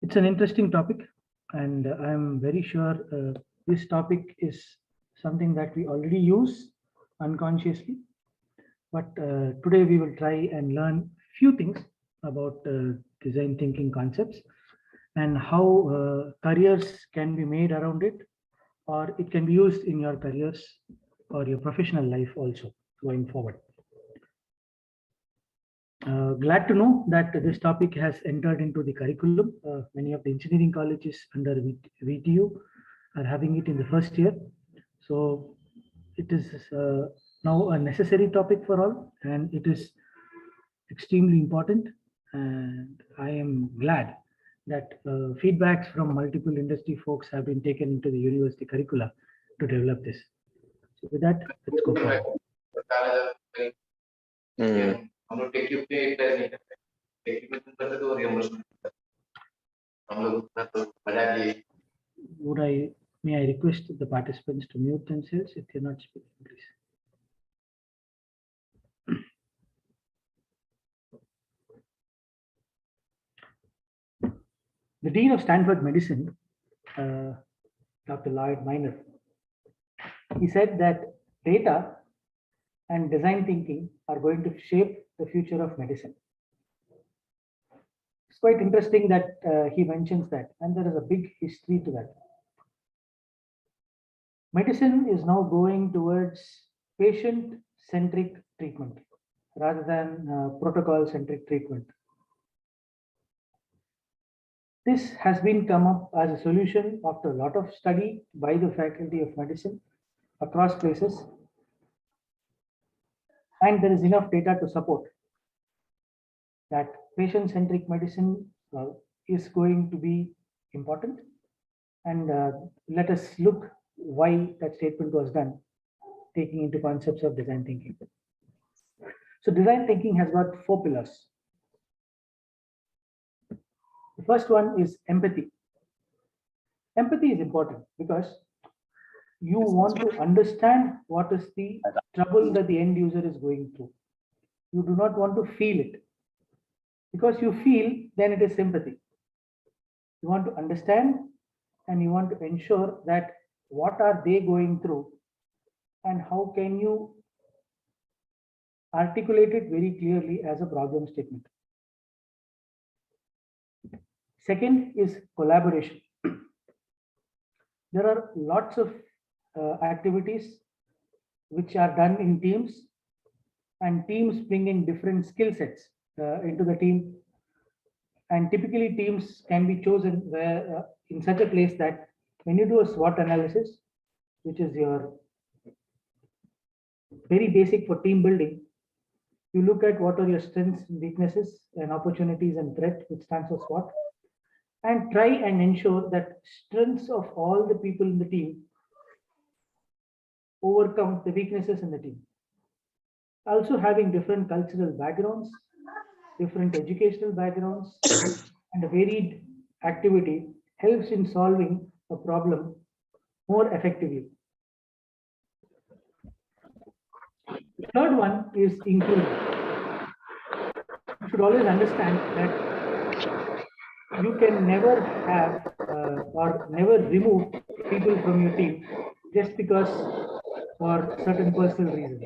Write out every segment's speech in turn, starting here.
It's an interesting topic, and I'm very sure this topic is something that we already use unconsciously. But today we will try and learn few things about design thinking concepts and how careers can be made around it, or it can be used in your careers or your professional life also going forward. Glad to know that this topic has entered into the curriculum. Many of the engineering colleges under VTU are having it in the first year. So it is now a necessary topic for all, and it is extremely important. And I am glad that feedbacks from multiple industry folks have been taken into the university curricula to develop this. So with that, let's go forward. May I request the participants to mute themselves if they're not speaking, please. The Dean of Stanford Medicine, Dr. Lloyd Minor, he said that data and design thinking are going to shape the future of medicine. It's quite interesting that he mentions that, and there is a big history to that. Medicine is now going towards patient-centric treatment rather than protocol-centric treatment. This has been come up as a solution after a lot of study by the Faculty of Medicine across places, and there is enough data to support that patient-centric medicine is going to be important. And let us look why that statement was done, taking into concepts of design thinking. So design thinking has got 4 pillars. The first one is empathy. Empathy is important because you want to understand what is the trouble that the end user is going through. You do not want to feel it. Because you feel, then it is sympathy. You want to understand and you want to ensure that what are they going through and how can you articulate it very clearly as a problem statement. Second is collaboration. There are lots of activities which are done in teams, and teams bring in different skill sets into the team. And typically teams can be chosen where, in such a place that when you do a SWOT analysis, which is your very basic for team building, you look at what are your strengths, weaknesses, and opportunities and threat, which stands for SWOT, and try and ensure that strengths of all the people in the team overcome the weaknesses in the team. Also having different cultural backgrounds, different educational backgrounds, and a varied activity helps in solving a problem more effectively. The third one is inclusion. You should always understand that you can never have or never remove people from your team just because for certain personal reasons.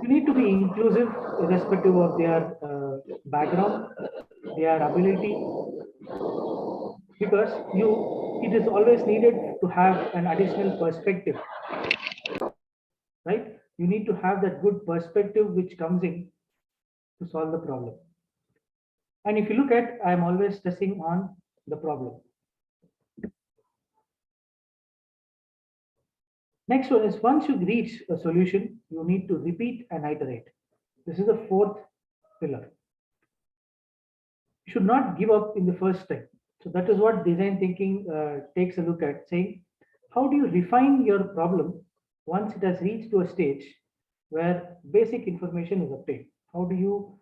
You need to be inclusive irrespective of their background, their ability, because it is always needed to have an additional perspective, right? You need to have that good perspective which comes in to solve the problem. And if you look at, I'm always stressing on the problem. Next one is once you reach a solution, you need to repeat and iterate. This is the 4th pillar. You should not give up in the first time. So that is what design thinking takes a look at, saying, how do you refine your problem once it has reached to a stage where basic information is obtained? How do you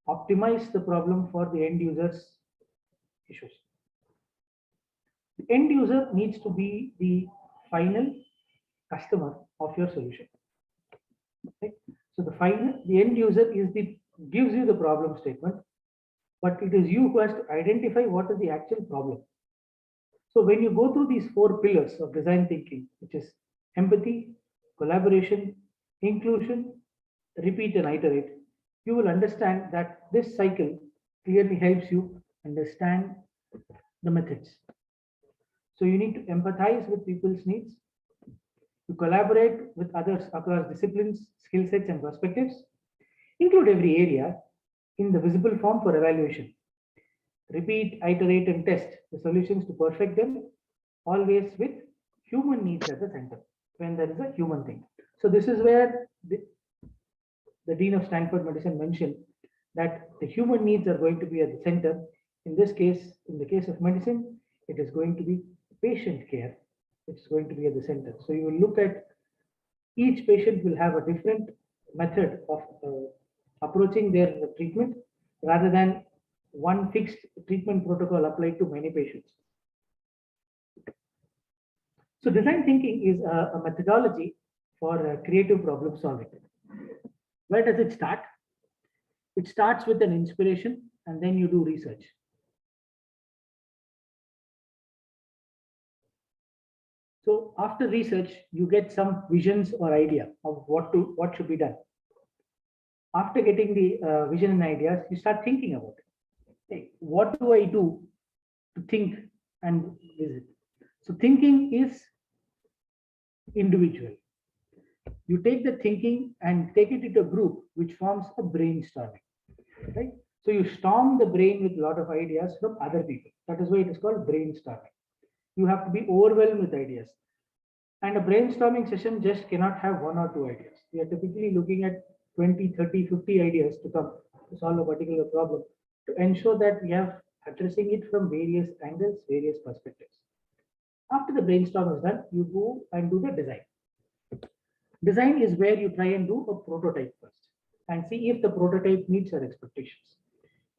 optimize the problem for the end user's issues? The end user needs to be the final customer of your solution. Okay? So the end user is gives you the problem statement, but it is you who has to identify what is the actual problem. So when you go through these 4 pillars of design thinking, which is empathy, collaboration, inclusion, repeat and iterate, you will understand that this cycle clearly helps you understand the methods. So you need to empathize with people's needs, to collaborate with others across disciplines, skill sets, and perspectives, include every area in the visible form for evaluation. Repeat, iterate, and test the solutions to perfect them, always with human needs at the center, when there is a human thing. So this is where the Dean of Stanford Medicine mentioned that the human needs are going to be at the center. In this case, in the case of medicine, it is going to be patient care. It's going to be at the center. So you will look at each patient will have a different method of approaching their treatment rather than one fixed treatment protocol applied to many patients. So design thinking is a methodology for creative problem solving. Where does it start? It starts with an inspiration and then you do research. So after research, you get some visions or idea of what should be done. After getting the vision and ideas, you start thinking about it. Hey, what do I do to think and visit? So thinking is individual. You take the thinking and take it into a group, which forms a brainstorming, right? So you storm the brain with a lot of ideas from other people. That is why it is called brainstorming. You have to be overwhelmed with ideas. And a brainstorming session just cannot have 1 or 2 ideas. We are typically looking at 20, 30, 50 ideas to come to solve a particular problem, to ensure that we are addressing it from various angles, various perspectives. After the brainstorm is done, you go and do the design. Design is where you try and do a prototype first and see if the prototype meets your expectations.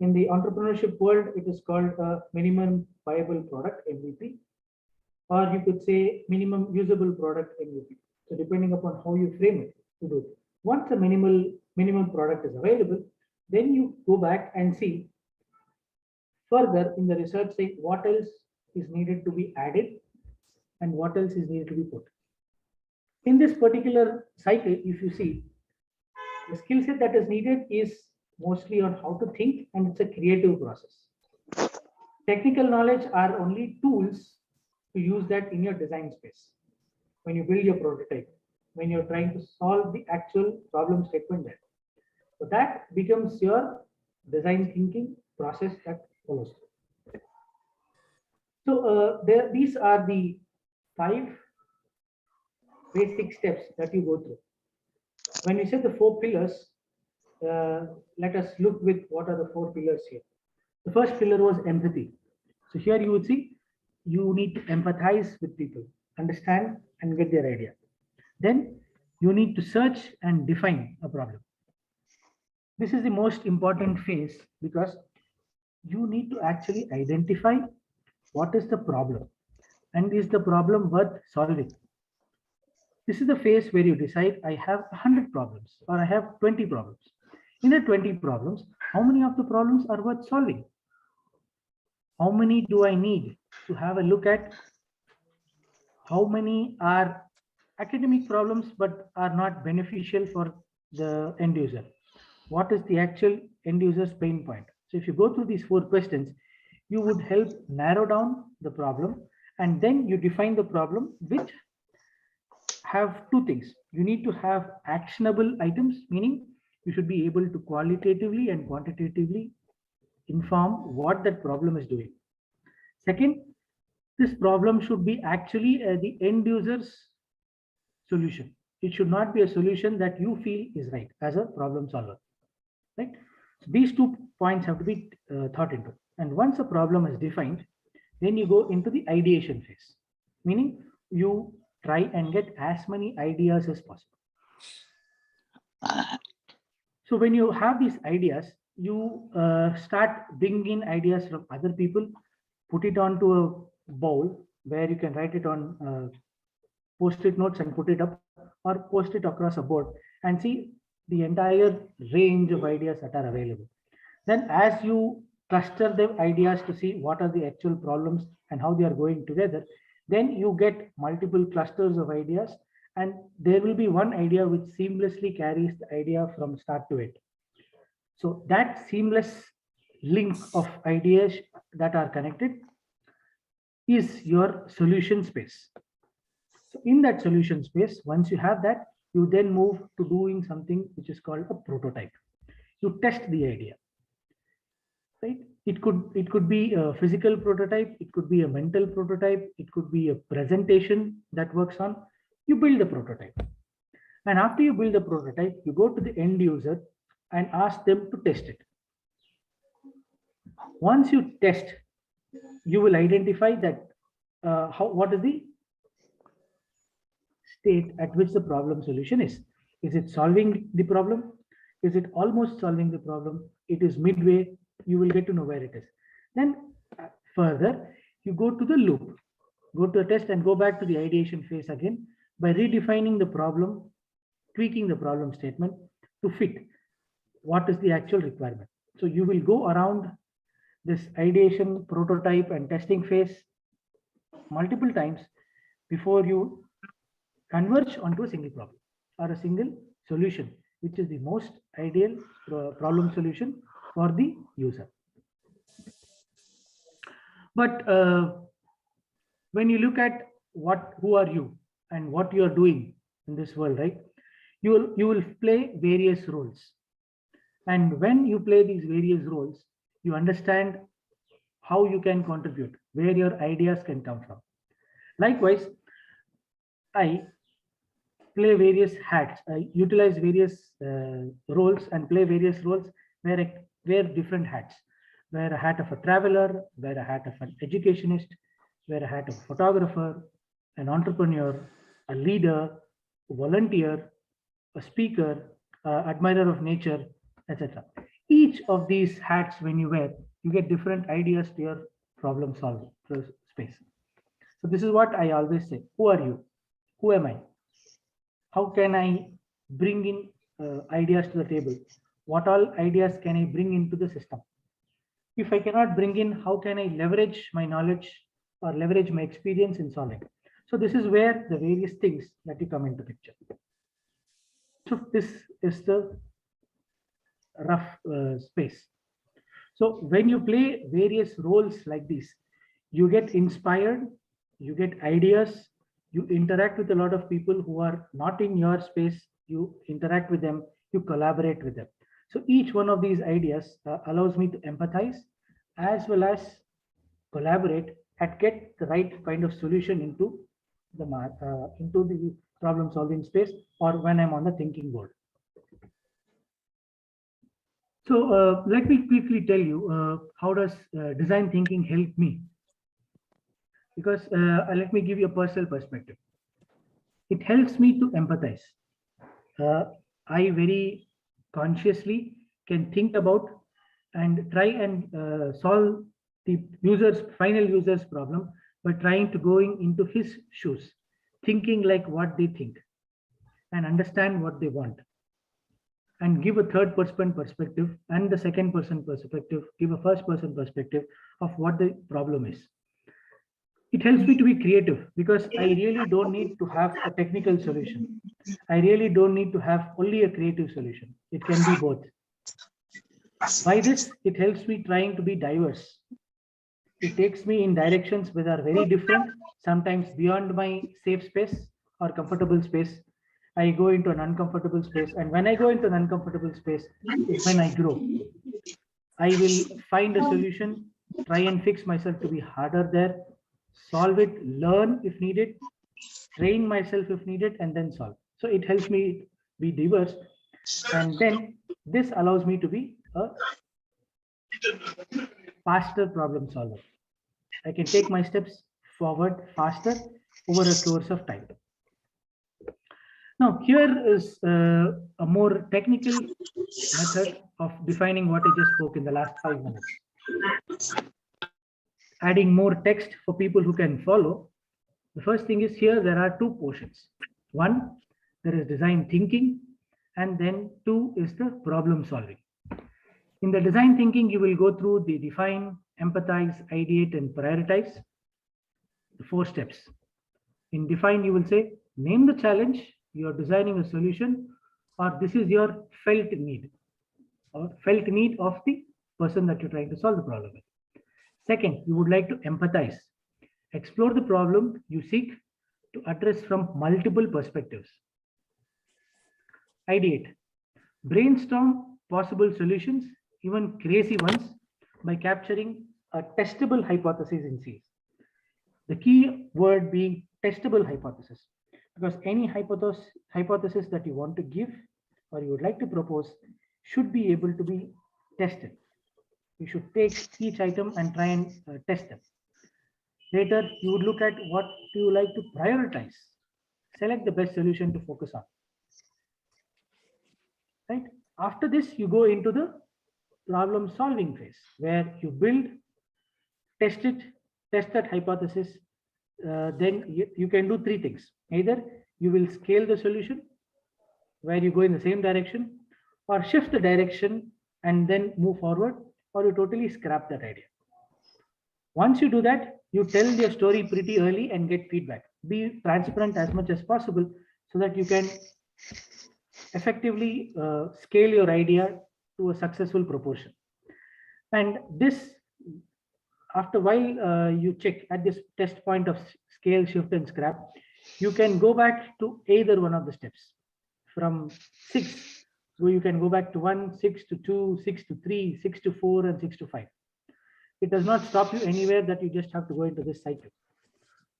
In the entrepreneurship world, it is called a minimum viable product, MVP, or you could say minimum usable product, MVP. So depending upon how you frame it, you do it. Once a minimum product is available, then you go back and see further in the research, say what else is needed to be added and what else is needed to be put. In this particular cycle, if you see, the skill set that is needed is mostly on how to think, and it's a creative process. Technical knowledge are only tools to use that in your design space. When you build your prototype, when you're trying to solve the actual problem statement there. So that becomes your design thinking process that follows. So these are the 5 basic steps that you go through. When we say the 4 pillars, let us look with what are the 4 pillars here. The first pillar was empathy. So here you would see you need to empathize with people, understand and get their idea. Then you need to search and define a problem. This is the most important phase because you need to actually identify what is the problem and is the problem worth solving. This is the phase where you decide I have 100 problems or I have 20 problems. In the 20 problems, how many of the problems are worth solving? How many do I need to have a look at? How many are academic problems but are not beneficial for the end user? What is the actual end user's pain point? So if you go through these 4 questions, you would help narrow down the problem, and then you define the problem, which have 2 things. You need to have actionable items, meaning you should be able to qualitatively and quantitatively inform what that problem is doing. Second, this problem should be actually the end user's solution. It should not be a solution that you feel is right as a problem solver, right? So these 2 points have to be thought into. And once a problem is defined, then you go into the ideation phase, meaning you try and get as many ideas as possible. So when you have these ideas, you start bringing in ideas from other people, put it onto a bowl where you can write it on post-it notes and put it up, or post it across a board and see the entire range of ideas that are available. Then as you cluster the ideas to see what are the actual problems and how they are going together. Then you get multiple clusters of ideas, and there will be one idea which seamlessly carries the idea from start to end. So that seamless link of ideas that are connected is your solution space. So in that solution space, once you have that, you then move to doing something which is called a prototype. You test the idea, right? It could be a physical prototype, it could be a mental prototype, it could be a presentation that works on. You build the prototype, and after you build the prototype, you go to the end user and ask them to test it. Once you test, you will identify that what is the state at which the problem solution is. Is it solving the problem? Is it almost solving the problem? It is midway. You will get to know where it is. Then further, you go to the loop, go to the test and go back to the ideation phase again by redefining the problem, tweaking the problem statement to fit what is the actual requirement. So you will go around this ideation, prototype and testing phase multiple times before you converge onto a single problem or a single solution, which is the most ideal problem solution for the user. But when you look at who are you and what you are doing in this world, right? You will play various roles. And when you play these various roles, you understand how you can contribute, where your ideas can come from. Likewise, I play various hats. I utilize various roles and play various roles where I wear different hats. Wear a hat of a traveler, wear a hat of an educationist, wear a hat of a photographer, an entrepreneur, a leader, a volunteer, a speaker, admirer of nature, etc. Each of these hats, when you wear, you get different ideas to your problem solving space. So this is what I always say. Who are you? Who am I? How can I bring in ideas to the table? What all ideas can I bring into the system? If I cannot bring in, how can I leverage my knowledge or leverage my experience in solving? So this is where the various things that you come into picture. So this is the rough space. So when you play various roles like this, you get inspired, you get ideas, you interact with a lot of people who are not in your space, you interact with them, you collaborate with them. So each one of these ideas allows me to empathize as well as collaborate and get the right kind of solution into the problem solving space, or when I'm on the thinking board. So let me quickly tell you how does design thinking help me? Because let me give you a personal perspective. It helps me to empathize. I very consciously can think about and try and solve the final user's problem by trying to going into his shoes, thinking like what they think and understand what they want, and give a third person perspective and the second person perspective, give a first person perspective of what the problem is. It helps me to be creative because I really don't need to have a technical solution. I really don't need to have only a creative solution. It can be both. By this, it helps me trying to be diverse. It takes me in directions that are very different, sometimes beyond my safe space or comfortable space. I go into an uncomfortable space, and when I go into an uncomfortable space, is when I grow. I will find a solution, try and fix myself to be harder there, solve it, learn if needed, train myself if needed, and then solve. So it helps me be diverse, and then this allows me to be a faster problem solver. I can take my steps forward faster over a course of time. Now, here is a more technical method of defining what I just spoke in the last 5 minutes. Adding more text for people who can follow. The first thing is here, there are 2 portions. One, there is design thinking, and then 2 is the problem solving. In the design thinking, you will go through the define, empathize, ideate, and prioritize, the 4 steps. In define, you will say, name the challenge, you are designing a solution, or this is your felt need, or felt need of the person that you're trying to solve the problem with. Second, you would like to empathize. Explore the problem you seek to address from multiple perspectives. Ideate. Brainstorm possible solutions, even crazy ones, by capturing a testable hypothesis in C. The key word being testable hypothesis, because any hypothesis that you want to give or you would like to propose should be able to be tested. You should take each item and try and test them. Later, you would look at what do you like to prioritize. Select the best solution to focus on. Right? After this, you go into the problem solving phase, where you build, test that hypothesis. Then you can do 3 things. Either you will scale the solution, where you go in the same direction, or shift the direction and then move forward, or you totally scrap that idea. Once you do that, you tell your story pretty early and get feedback. Be transparent as much as possible so that you can effectively scale your idea to a successful proportion. And this, after a while, you check at this test point of scale, shift, and scrap, you can go back to either one of the steps. From 6, so you can go back to 1, 6 to 2, 6 to 3, 6 to 4, and 6 to 5. It does not stop you anywhere that you just have to go into this cycle.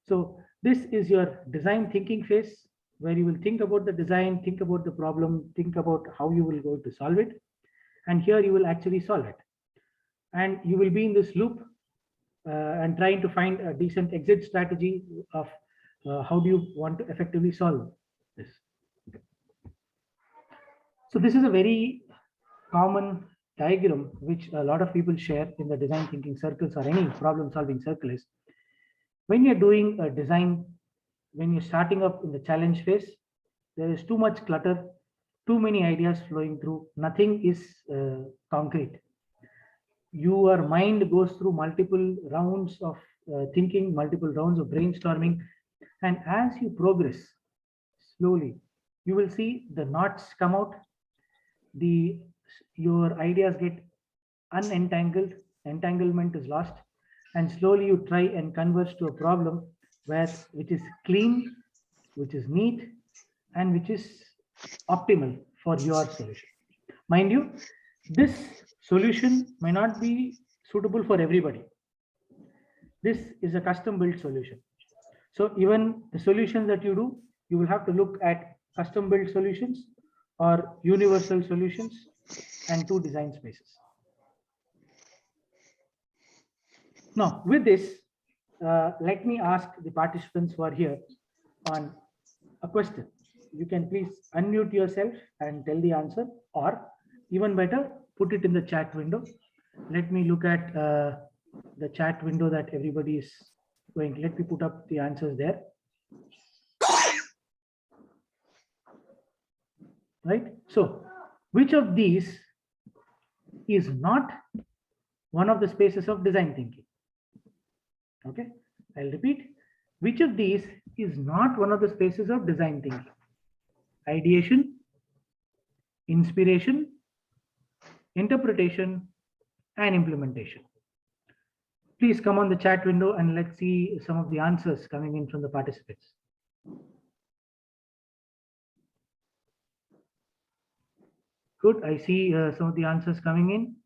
So this is your design thinking phase, where you will think about the design, think about the problem, think about how you will go to solve it. And here you will actually solve it. And you will be in this loop and trying to find a decent exit strategy of how do you want to effectively solve this. So this is a very common diagram which a lot of people share in the design thinking circles or any problem solving circle is, when you're doing a design, when you're starting up in the challenge phase, there is too much clutter, too many ideas flowing through, nothing is concrete. Your mind goes through multiple rounds of thinking, multiple rounds of brainstorming, and as you progress slowly, you will see the knots come out, your ideas get unentangled, entanglement is lost, and slowly you try and converge to a problem which is clean, which is neat, and which is optimal for your solution. Mind you, this solution may not be suitable for everybody. This is a custom built solution. So even the solutions that you do, you will have to look at custom built solutions or universal solutions and 2 design spaces. Now, with this, let me ask the participants who are here on a question. You can please unmute yourself and tell the answer, or even better, put it in the chat window. Let me look at the chat window that everybody is going. Let me put up the answers there. Right? So, which of these is not one of the spaces of design thinking? Okay, I'll repeat. Which of these is not one of the spaces of design thinking? Ideation, inspiration, interpretation, and implementation. Please come on the chat window and let's see some of the answers coming in from the participants. Good, I see some of the answers coming in.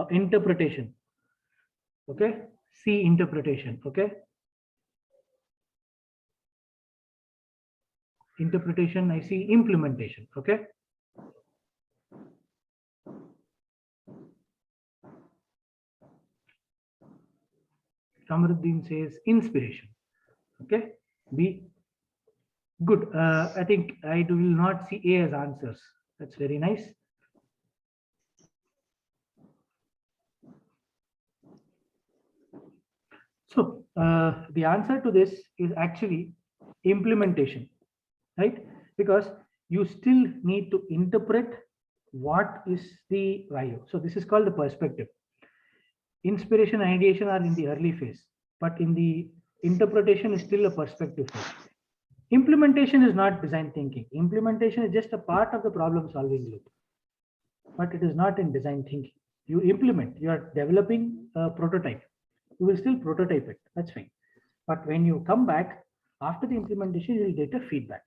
Interpretation. Okay, C, interpretation. Okay. Interpretation, I see implementation. Okay. Kamaruddin says inspiration. Okay. B. Good. I think I will not see A as answers. That's very nice. So the answer to this is actually implementation, right? Because you still need to interpret what is the value. So this is called the perspective. Inspiration and ideation are in the early phase, but in the interpretation is still a perspective phase. Implementation is not design thinking. Implementation is just a part of the problem solving loop, but it is not in design thinking. You implement, you are developing a prototype. You will still prototype it, that's fine. But when you come back after the implementation, you will get a feedback.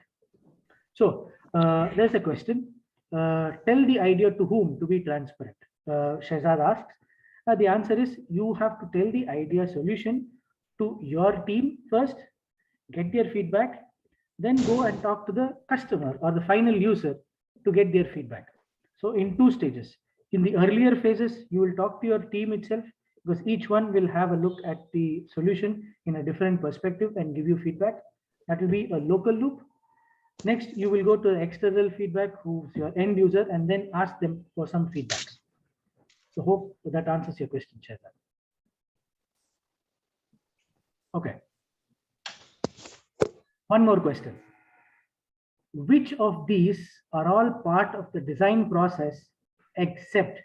So there's a question. Tell the idea to whom to be transparent. Shehzad asks. The answer is you have to tell the idea solution to your team first, get their feedback, then go and talk to the customer or the final user to get their feedback. So in two stages. In the earlier phases, you will talk to your team itself because each one will have a look at the solution in a different perspective and give you feedback. That will be a local loop. Next, you will go to the external feedback, who's your end user, and then ask them for some feedback. So hope that answers your question, Shehzad. Okay. One more question. Which of these are all part of the design process except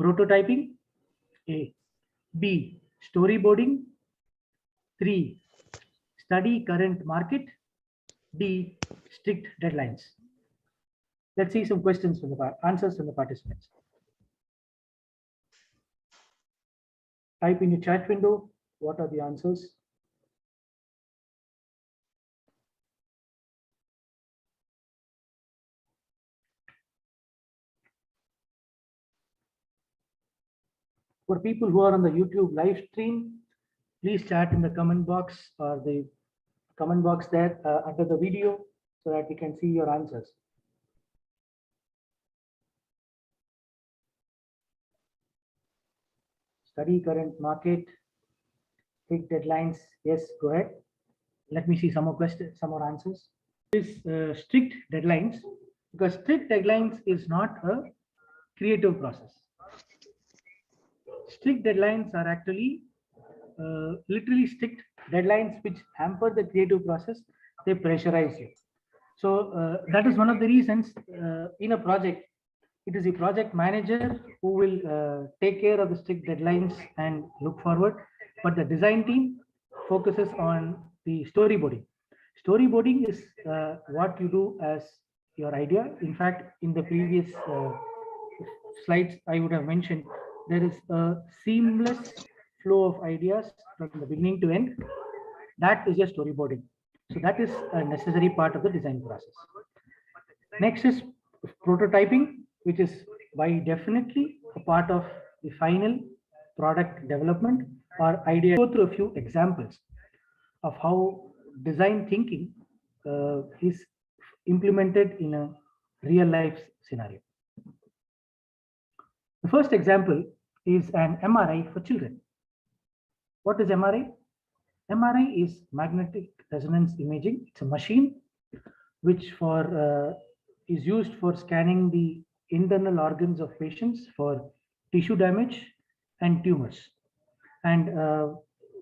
prototyping, A, B, storyboarding, 3, study current market, D, strict deadlines? Let's see some questions from the answers from the participants. Type in your chat window, what are the answers? For people who are on the YouTube live stream, please chat in the comment box or the comment box there under the video so that we can see your answers. Study current market, strict deadlines. Yes, go ahead. Let me see some more questions, some more answers. This strict deadlines, because strict deadlines is not a creative process. Strict deadlines are actually literally strict deadlines which hamper the creative process. They pressurize you. So that is one of the reasons in a project, it is the project manager who will take care of the strict deadlines and look forward. But the design team focuses on the storyboarding. Storyboarding is what you do as your idea. In fact, in the previous slides, I would have mentioned there is a seamless flow of ideas from the beginning to end. That is your storyboarding. So that is a necessary part of the design process. Next is prototyping, which is by definitely a part of the final product development or idea. Go through a few examples of how design thinking is implemented in a real life scenario. The first example is an MRI for children. What is MRI? MRI is magnetic resonance imaging. It's a machine which is used for scanning the internal organs of patients for tissue damage and tumors. And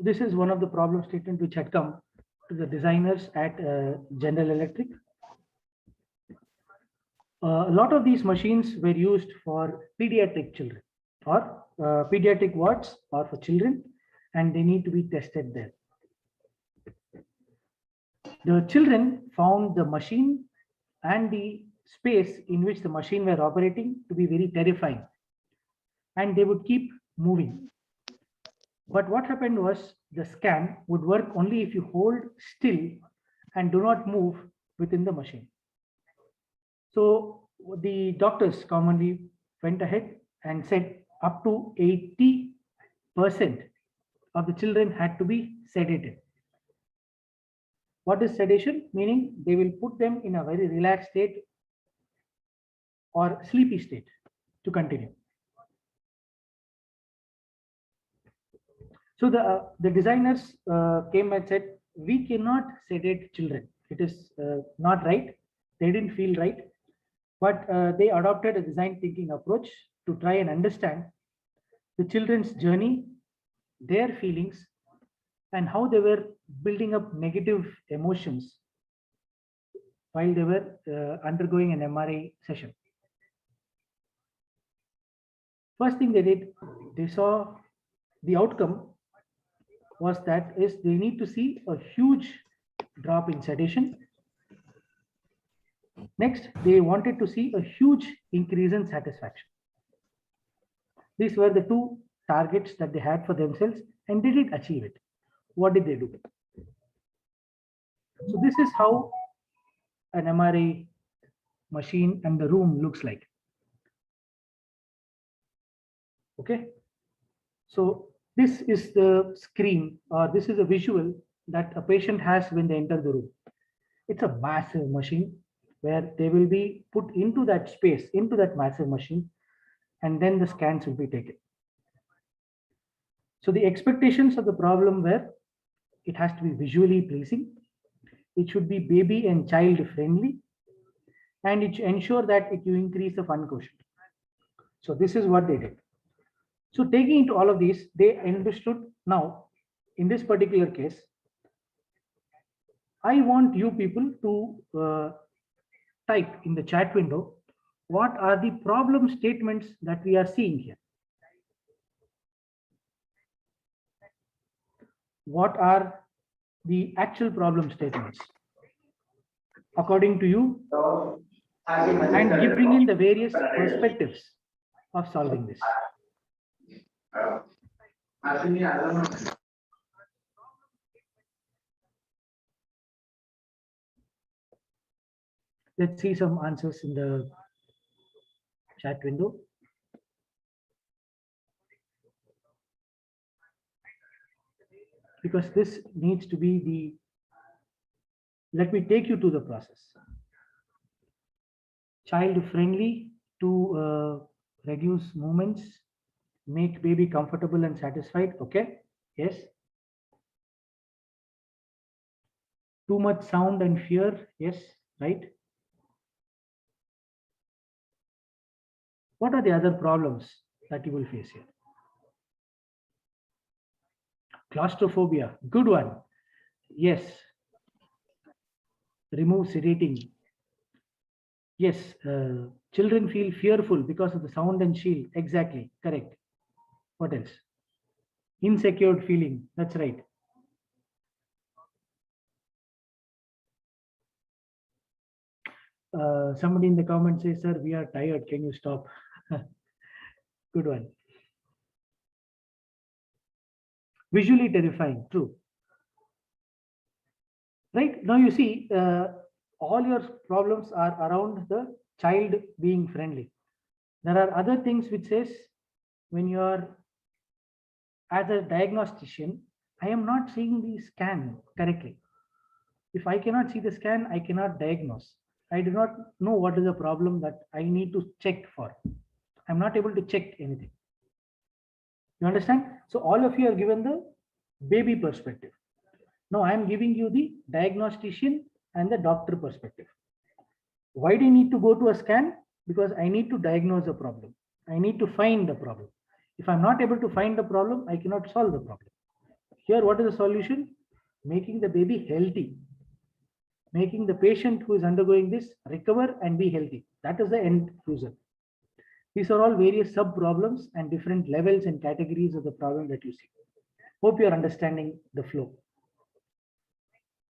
this is one of the problem statements which had come to the designers at General Electric. A lot of these machines were used for pediatric children or pediatric wards or for children, and they need to be tested there. The children found the machine and the space in which the machine were operating to be very terrifying, and they would keep moving. But what happened was the scan would work only if you hold still and do not move within the machine. So the doctors commonly went ahead and said up to 80% of the children had to be sedated. What is sedation? Meaning they will put them in a very relaxed state or sleepy state to continue. So the designers came and said, we cannot sedate children. It is not right. They didn't feel right. But they adopted a design thinking approach to try and understand the children's journey, their feelings, and how they were building up negative emotions while they were undergoing an MRI session. First thing they did, they saw the outcome was that is they need to see a huge drop in sedation. Next, they wanted to see a huge increase in satisfaction. These were the two targets that they had for themselves, and they did achieve it. What did they do? So this is how an MRI machine and the room looks like. Okay. So this is the screen, or this is a visual that a patient has when they enter the room. It's a massive machine where they will be put into that space, into that massive machine, and then the scans will be taken. So the expectations of the problem were it has to be visually pleasing, it should be baby and child friendly, and it should ensure that you increase the fun quotient. So this is what they did. So taking into all of these, they understood now in this particular case, I want you people to type in the chat window, what are the problem statements that we are seeing here? What are the actual problem statements according to you? And you bring in the various perspectives of solving this. Let's see some answers in the chat window. Because this needs to be the, let me take you to the process. Child friendly to reduce movements, make baby comfortable and satisfied. Okay, yes. Too much sound and fear. Yes, right. What are the other problems that you will face here? Claustrophobia, good one. Yes. Remove sedating. Yes, children feel fearful because of the sound and shield. Exactly, correct. What else? Insecure feeling. That's right. Somebody in the comments says, sir, we are tired. Can you stop? Good one. Visually terrifying. True. Right now, you see, all your problems are around the child being friendly. There are other things which says when you are as a diagnostician, I am not seeing the scan correctly. If I cannot see the scan, I cannot diagnose. I do not know what is the problem that I need to check for. I'm not able to check anything. You understand? So all of you are given the baby perspective. Now I am giving you the diagnostician and the doctor perspective. Why do you need to go to a scan? Because I need to diagnose a problem. I need to find the problem. If I'm not able to find the problem, I cannot solve the problem. Here, what is the solution? Making the baby healthy. Making the patient who is undergoing this recover and be healthy. That is the end user. These are all various sub problems and different levels and categories of the problem that you see. Hope you are understanding the flow.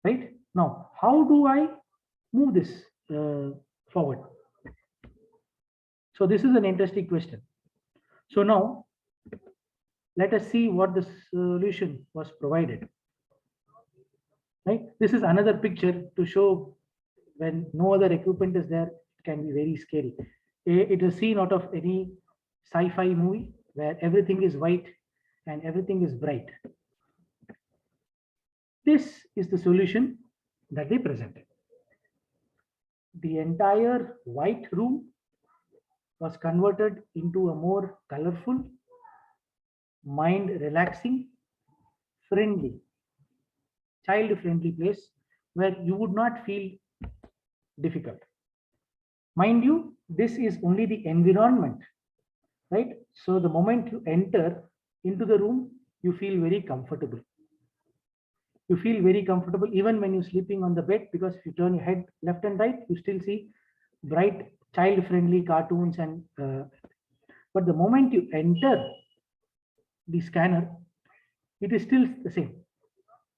Right? Now, how do I move this forward? So this is an interesting question. So now, let us see what the solution was provided. Right? This is another picture to show when no other equipment is there, it can be very scary. It is seen out of any sci-fi movie where everything is white and everything is bright. This is the solution that they presented. The entire white room was converted into a more colorful, mind relaxing, friendly, child friendly place where you would not feel difficult. Mind you, this is only the environment, right? So the moment you enter into the room, you feel very comfortable. You feel very comfortable even when you're sleeping on the bed, because if you turn your head left and right, you still see bright child-friendly cartoons and but the moment you enter the scanner, it is still the same.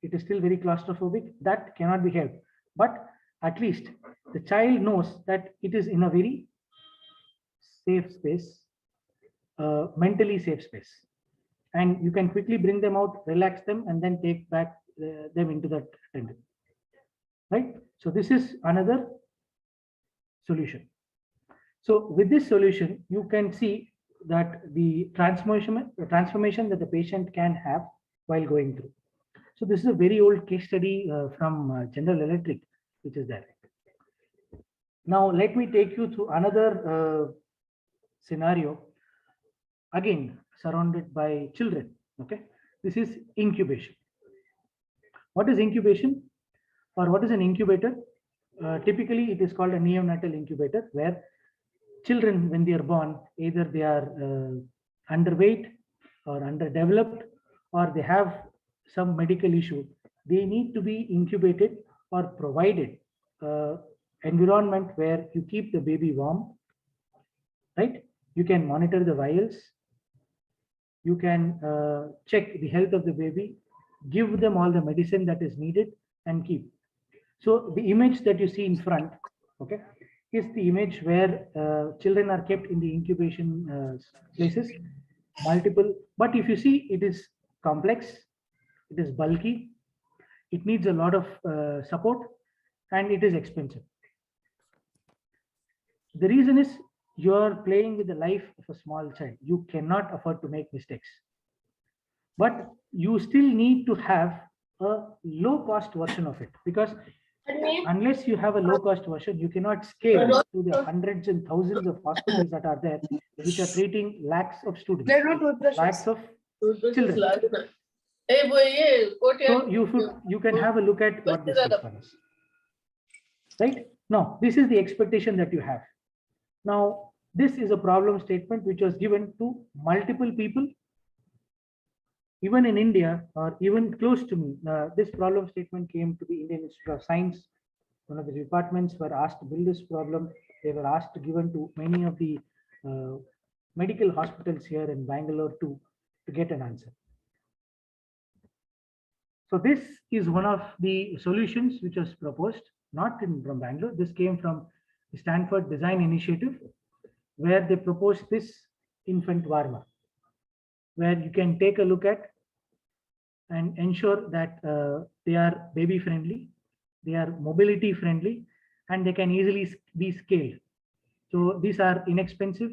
It is still very claustrophobic. That cannot be helped. But at least the child knows that it is in a very safe space, mentally safe space. And you can quickly bring them out, relax them, and then take back them into that attendant. Right? So this is another solution. So with this solution, you can see that the transformation that the patient can have while going through. So this is a very old case study from General Electric, which is there. Now let me take you through another scenario, again surrounded by children. Okay, this is incubation. What is incubation, or what is an incubator? Typically, it is called a neonatal incubator, where children, when they are born, either they are underweight or underdeveloped, or they have some medical issue. They need to be incubated or provided environment where you keep the baby warm, right? You can monitor the vitals. You can check the health of the baby, give them all the medicine that is needed, and keep. So the image that you see in front, okay, is the image where children are kept in the incubation places, multiple. But if you see, it is complex, it is bulky, it needs a lot of support, and it is expensive. The reason is you are playing with the life of a small child. You cannot afford to make mistakes. But you still need to have a low cost version of it, because unless you have a low cost version, you cannot scale to the hundreds and thousands of hospitals that are there, which are treating lakhs of students, lakhs of children. So you can have a look at what this is for us. Right? Now, this is the expectation that you have. Now, this is a problem statement which was given to multiple people. Even in India, or even close to me, this problem statement came to the Indian Institute of Science. One of the departments were asked to build this problem. They were asked to given to many of the medical hospitals here in Bangalore to get an answer. So this is one of the solutions which was proposed, not from Bangalore. This came from the Stanford Design Initiative, where they proposed this infant warmer, where you can take a look at and ensure that they are baby friendly, they are mobility friendly, and they can easily be scaled. So these are inexpensive,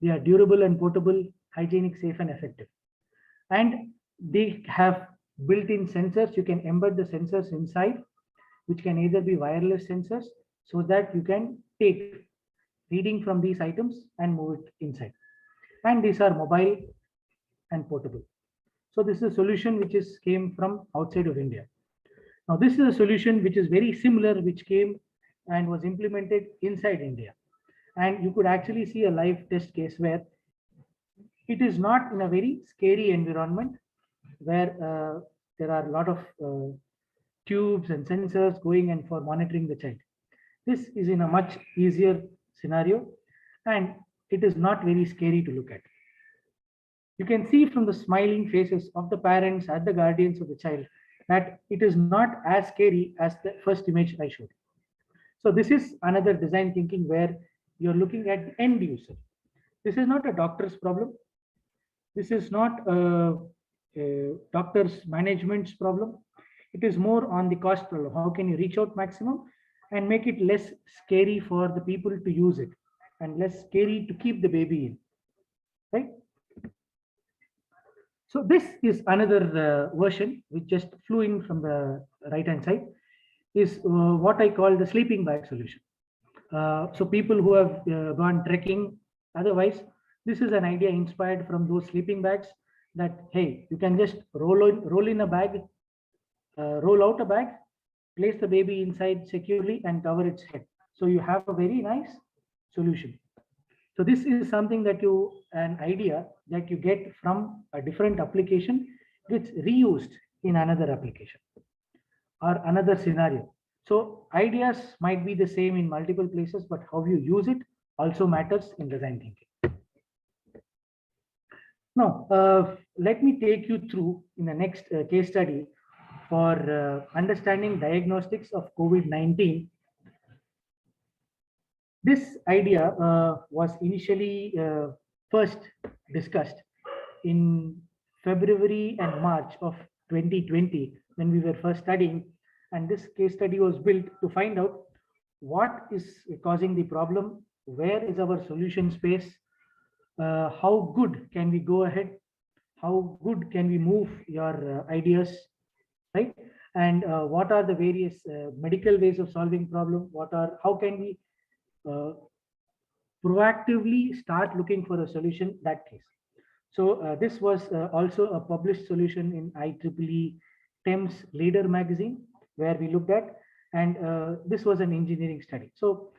they are durable and portable, hygienic, safe, and effective. And they have built-in sensors. You can embed the sensors inside, which can either be wireless sensors, so that you can take reading from these items and move it inside. And these are mobile and portable. So this is a solution which came from outside of India. Now this is a solution which is very similar, which came and was implemented inside India. And you could actually see a live test case where it is not in a very scary environment, where there are a lot of tubes and sensors going and for monitoring the child. This is in a much easier scenario, and it is not very scary to look at. You can see from the smiling faces of the parents and the guardians of the child that it is not as scary as the first image I showed. So this is another design thinking where you're looking at the end user. This is not a doctor's problem. This is not a doctor's management's problem. It is more on the cost problem. How can you reach out maximum and make it less scary for the people to use it, and less scary to keep the baby in, right? So this is another version which just flew in from the right hand side, is what I call the sleeping bag solution. So people who have gone trekking, otherwise, this is an idea inspired from those sleeping bags, that, hey, you can just roll in a bag, roll out a bag, place the baby inside securely and cover its head. So you have a very nice solution. So this is something that an idea that you get from a different application, gets reused in another application or another scenario. So ideas might be the same in multiple places, but how you use it also matters in design thinking. Now, let me take you through in the next case study for understanding diagnostics of COVID-19. This idea was initially first discussed in February and March of 2020 when we were first studying, and this case study was built to find out what is causing the problem, where is our solution space, how good can we go ahead, how good can we move your ideas, right? And what are the various medical ways of solving problem, how can we proactively start looking for a solution, that case. So this was also a published solution in IEEE TEMS Leader magazine, where we looked at, and this was an engineering study. So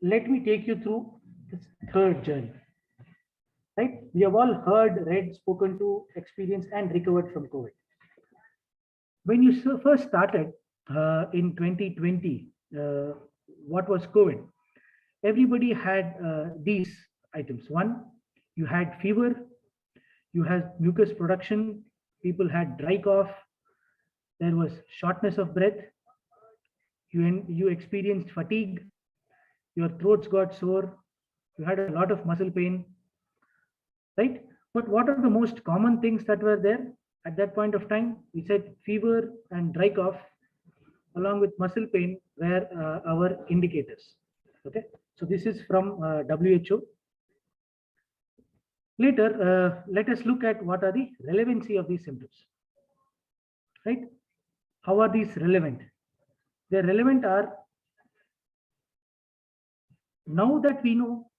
let me take you through this third journey, right? We have all heard, read, spoken to, experienced, and recovered from COVID. When you first started in 2020, what was COVID? Everybody had these items. One, you had fever, you had mucus production, people had dry cough, there was shortness of breath, you experienced fatigue, your throats got sore, you had a lot of muscle pain, right? But what are the most common things that were there at that point of time? We said fever and dry cough along with muscle pain were our indicators. Okay, so this is from WHO. Later, let us look at what are the relevancy of these symptoms, right? How are these relevant? They're relevant are, now that we know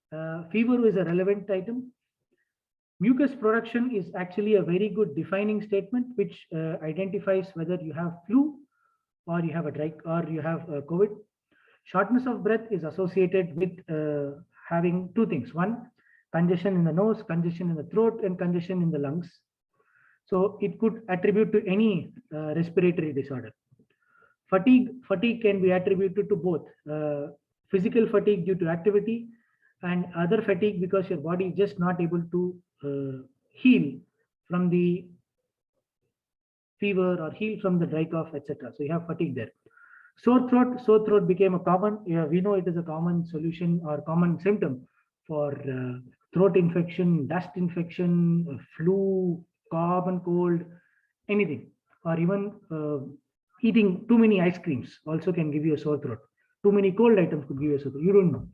fever is a relevant item, mucus production is actually a very good defining statement which identifies whether you have flu or you have a dry or you have COVID. Shortness of breath is associated with having two things. One, congestion in the nose, congestion in the throat, and congestion in the lungs. So it could attribute to any respiratory disorder. Fatigue can be attributed to both physical fatigue due to activity and other fatigue because your body is just not able to heal from the fever or heal from the dry cough, etc. So you have fatigue there. Sore throat became a common, we know it is a common solution or common symptom for throat infection, dust infection, flu, common cold, anything, or even eating too many ice creams also can give you a sore throat. Too many cold items could give you a sore throat. You don't know.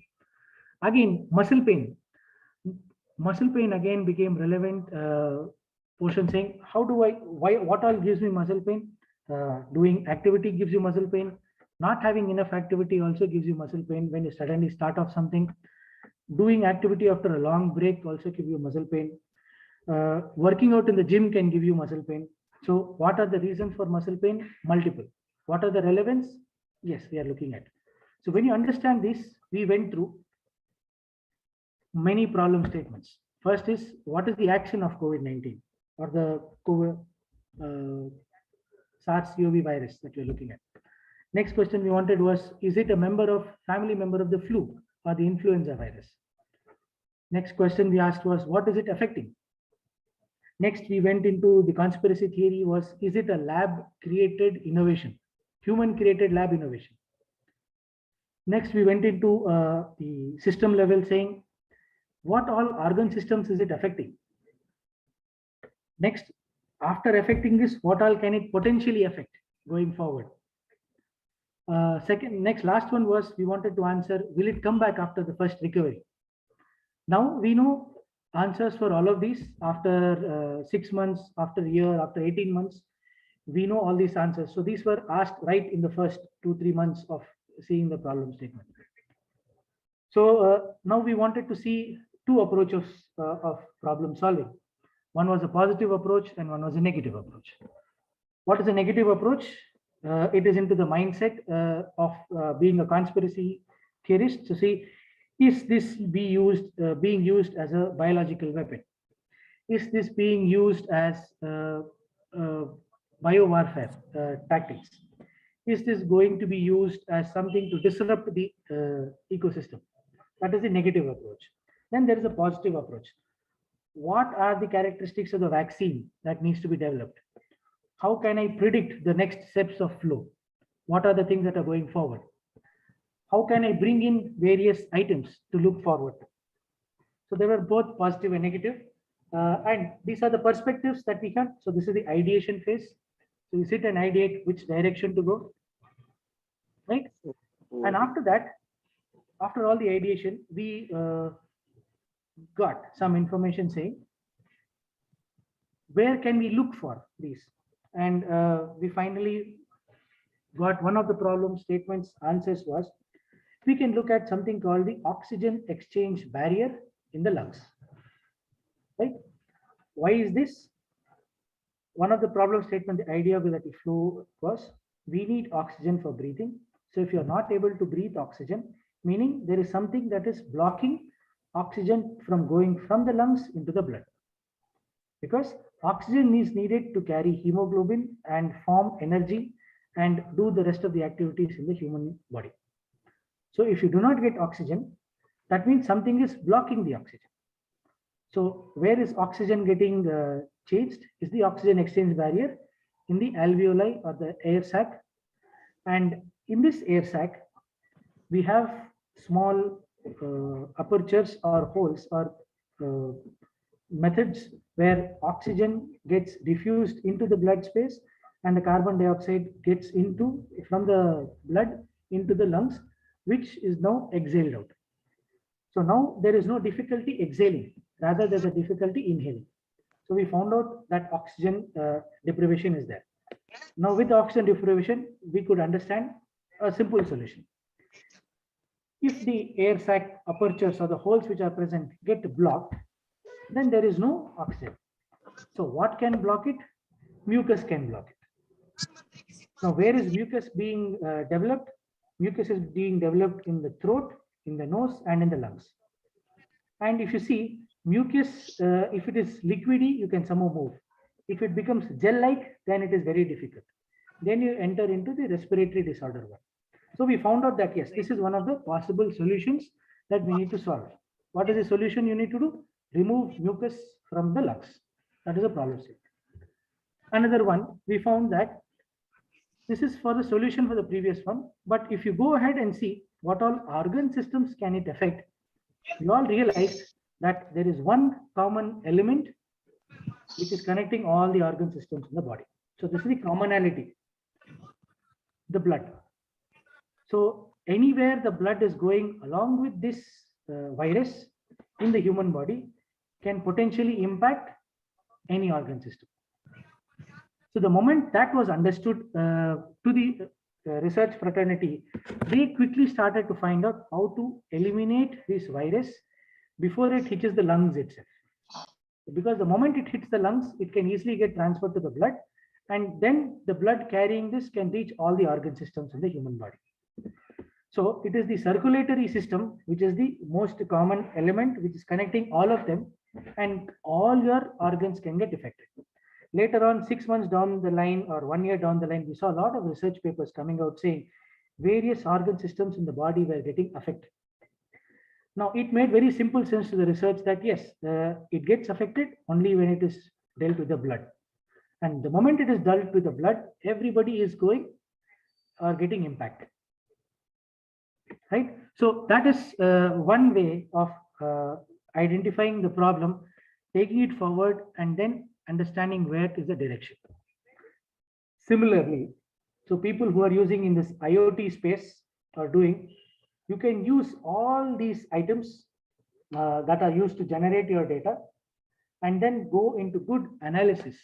Again, muscle pain. Muscle pain again became relevant portion saying, what all gives me muscle pain? Doing activity gives you muscle pain. Not having enough activity also gives you muscle pain when you suddenly start off something. Doing activity after a long break also gives you muscle pain. Working out in the gym can give you muscle pain. So what are the reasons for muscle pain? Multiple. What are the relevance? Yes, we are looking at. So when you understand this, we went through many problem statements. First is, what is the action of COVID-19 or the COVID, SARS-CoV virus that we're looking at? Next question we wanted was, is it a family member of the flu or the influenza virus? Next question we asked was, what is it affecting? Next, we went into the conspiracy theory was, is it a lab created innovation, human created lab innovation? Next, we went into the system level saying, what all organ systems is it affecting? Next, after affecting this, what all can it potentially affect going forward? Last one was, we wanted to answer, will it come back after the first recovery? Now we know answers for all of these after 6 months, after a year, after 18 months, we know all these answers. So these were asked right in the first 2-3 months of seeing the problem statement. So now we wanted to see two approaches of problem solving. One was a positive approach and one was a negative approach. What is a negative approach? It is into the mindset of being a conspiracy theorist to see, is this being used as a biological weapon? Is this being used as biowarfare tactics. Is this going to be used as something to disrupt the ecosystem? That is the negative approach. Then there is a positive approach. What are the characteristics of the vaccine that needs to be developed? How can I predict the next steps of flow? What are the things that are going forward? How can I bring in various items to look forward to? So they were both positive and negative. And these are the perspectives that we can. So this is the ideation phase. So you sit and ideate which direction to go, right? And after that, after all the ideation, we got some information saying, where can we look for these? And we finally got one of the problem statements answers was, we can look at something called the oxygen exchange barrier in the lungs, right? Why is this? One of the problem statement, the idea with that flow was, we need oxygen for breathing. So if you're not able to breathe oxygen, meaning there is something that is blocking oxygen from going from the lungs into the blood. Because oxygen is needed to carry hemoglobin and form energy and do the rest of the activities in the human body. So if you do not get oxygen, that means something is blocking the oxygen. So where is oxygen getting changed? Is the oxygen exchange barrier in the alveoli or the air sac. And in this air sac, we have small apertures or holes or methods where oxygen gets diffused into the blood space and the carbon dioxide gets into from the blood into the lungs, which is now exhaled out. So now there is no difficulty exhaling, rather there's a difficulty inhaling. So we found out that oxygen deprivation is there. Now with oxygen deprivation, we could understand a simple solution. If the air sac apertures or the holes which are present get blocked, then there is no oxygen. So what can block it? Mucus can block it. Now where is mucus being developed? Mucus is being developed in the throat, in the nose, and in the lungs. And if you see, mucus, if it is liquidy, you can somehow move. If it becomes gel-like, then it is very difficult. Then you enter into the respiratory disorder one. So we found out that yes, this is one of the possible solutions that we need to solve. What is the solution you need to do? Remove mucus from the lungs. That is a problem statement. Another one, we found that this is for the solution for the previous one. But if you go ahead and see what all organ systems can it affect, you all realize that there is one common element which is connecting all the organ systems in the body. So this is the commonality, the blood. So anywhere the blood is going along with this virus in the human body can potentially impact any organ system. So the moment that was understood to the research fraternity, they quickly started to find out how to eliminate this virus before it hits the lungs itself. Because the moment it hits the lungs, it can easily get transferred to the blood, and then the blood carrying this can reach all the organ systems in the human body. So it is the circulatory system, which is the most common element, which is connecting all of them, and all your organs can get affected. Later on, 6 months down the line or 1 year down the line, we saw a lot of research papers coming out saying various organ systems in the body were getting affected. Now, it made very simple sense to the research that yes, it gets affected only when it is dealt with the blood. And the moment it is dealt with the blood, everybody is going or getting impacted. Right? So that is one way of identifying the problem, taking it forward, and then understanding where is the direction. Similarly, so people who are using in this IoT space are doing, you can use all these items that are used to generate your data and then go into good analysis,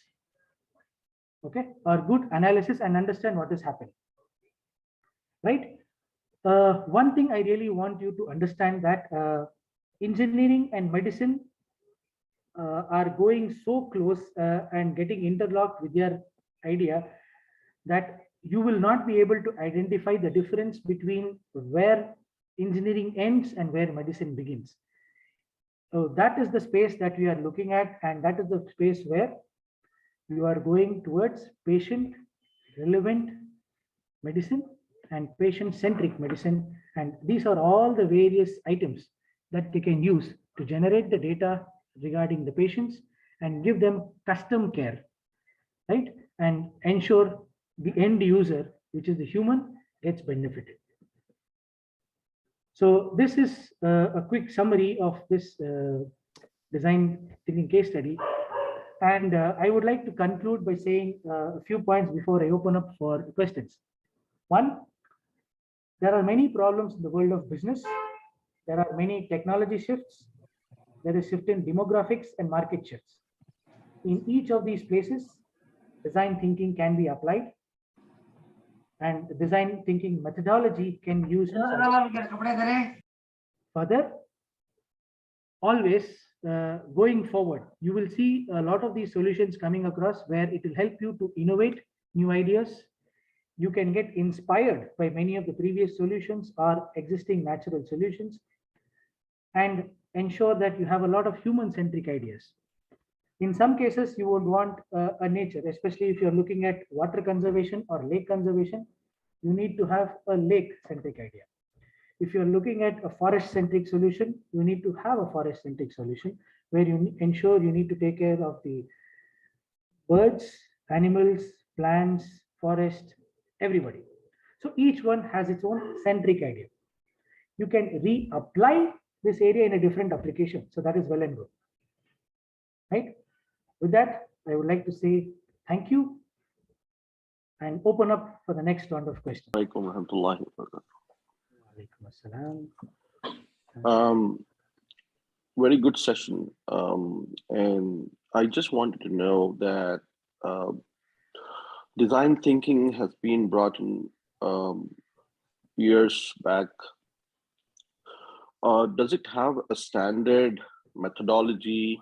okay, or good analysis and understand what is happening, right? One thing I really want you to understand that engineering and medicine are going so close and getting interlocked with your idea that you will not be able to identify the difference between where engineering ends and where medicine begins. So that is the space that we are looking at, and that is the space where you are going towards patient relevant medicine and patient-centric medicine. And these are all the various items that they can use to generate the data regarding the patients and give them custom care, right? And ensure the end user, which is the human, gets benefited. So this is a quick summary of this design thinking case study. And I would like to conclude by saying a few points before I open up for questions. One, there are many problems in the world of business. There are many technology shifts. There is shift in demographics and market shifts. In each of these places, design thinking can be applied, and the design thinking methodology can be used. Further, always going forward, you will see a lot of these solutions coming across where it will help you to innovate new ideas. You can get inspired by many of the previous solutions or existing natural solutions, and ensure that you have a lot of human-centric ideas. In some cases, you would want a nature, especially if you're looking at water conservation or lake conservation, you need to have a lake-centric idea. If you're looking at a forest-centric solution, you need to have a forest-centric solution where you ensure you need to take care of the birds, animals, plants, forest, everybody. So each one has its own centric idea. You can reapply this area in a different application. So that is well and good. Right? With that, I would like to say thank you and open up for the next round of questions. Very good session. And I just wanted to know that design thinking has been brought in years back. Does it have a standard methodology?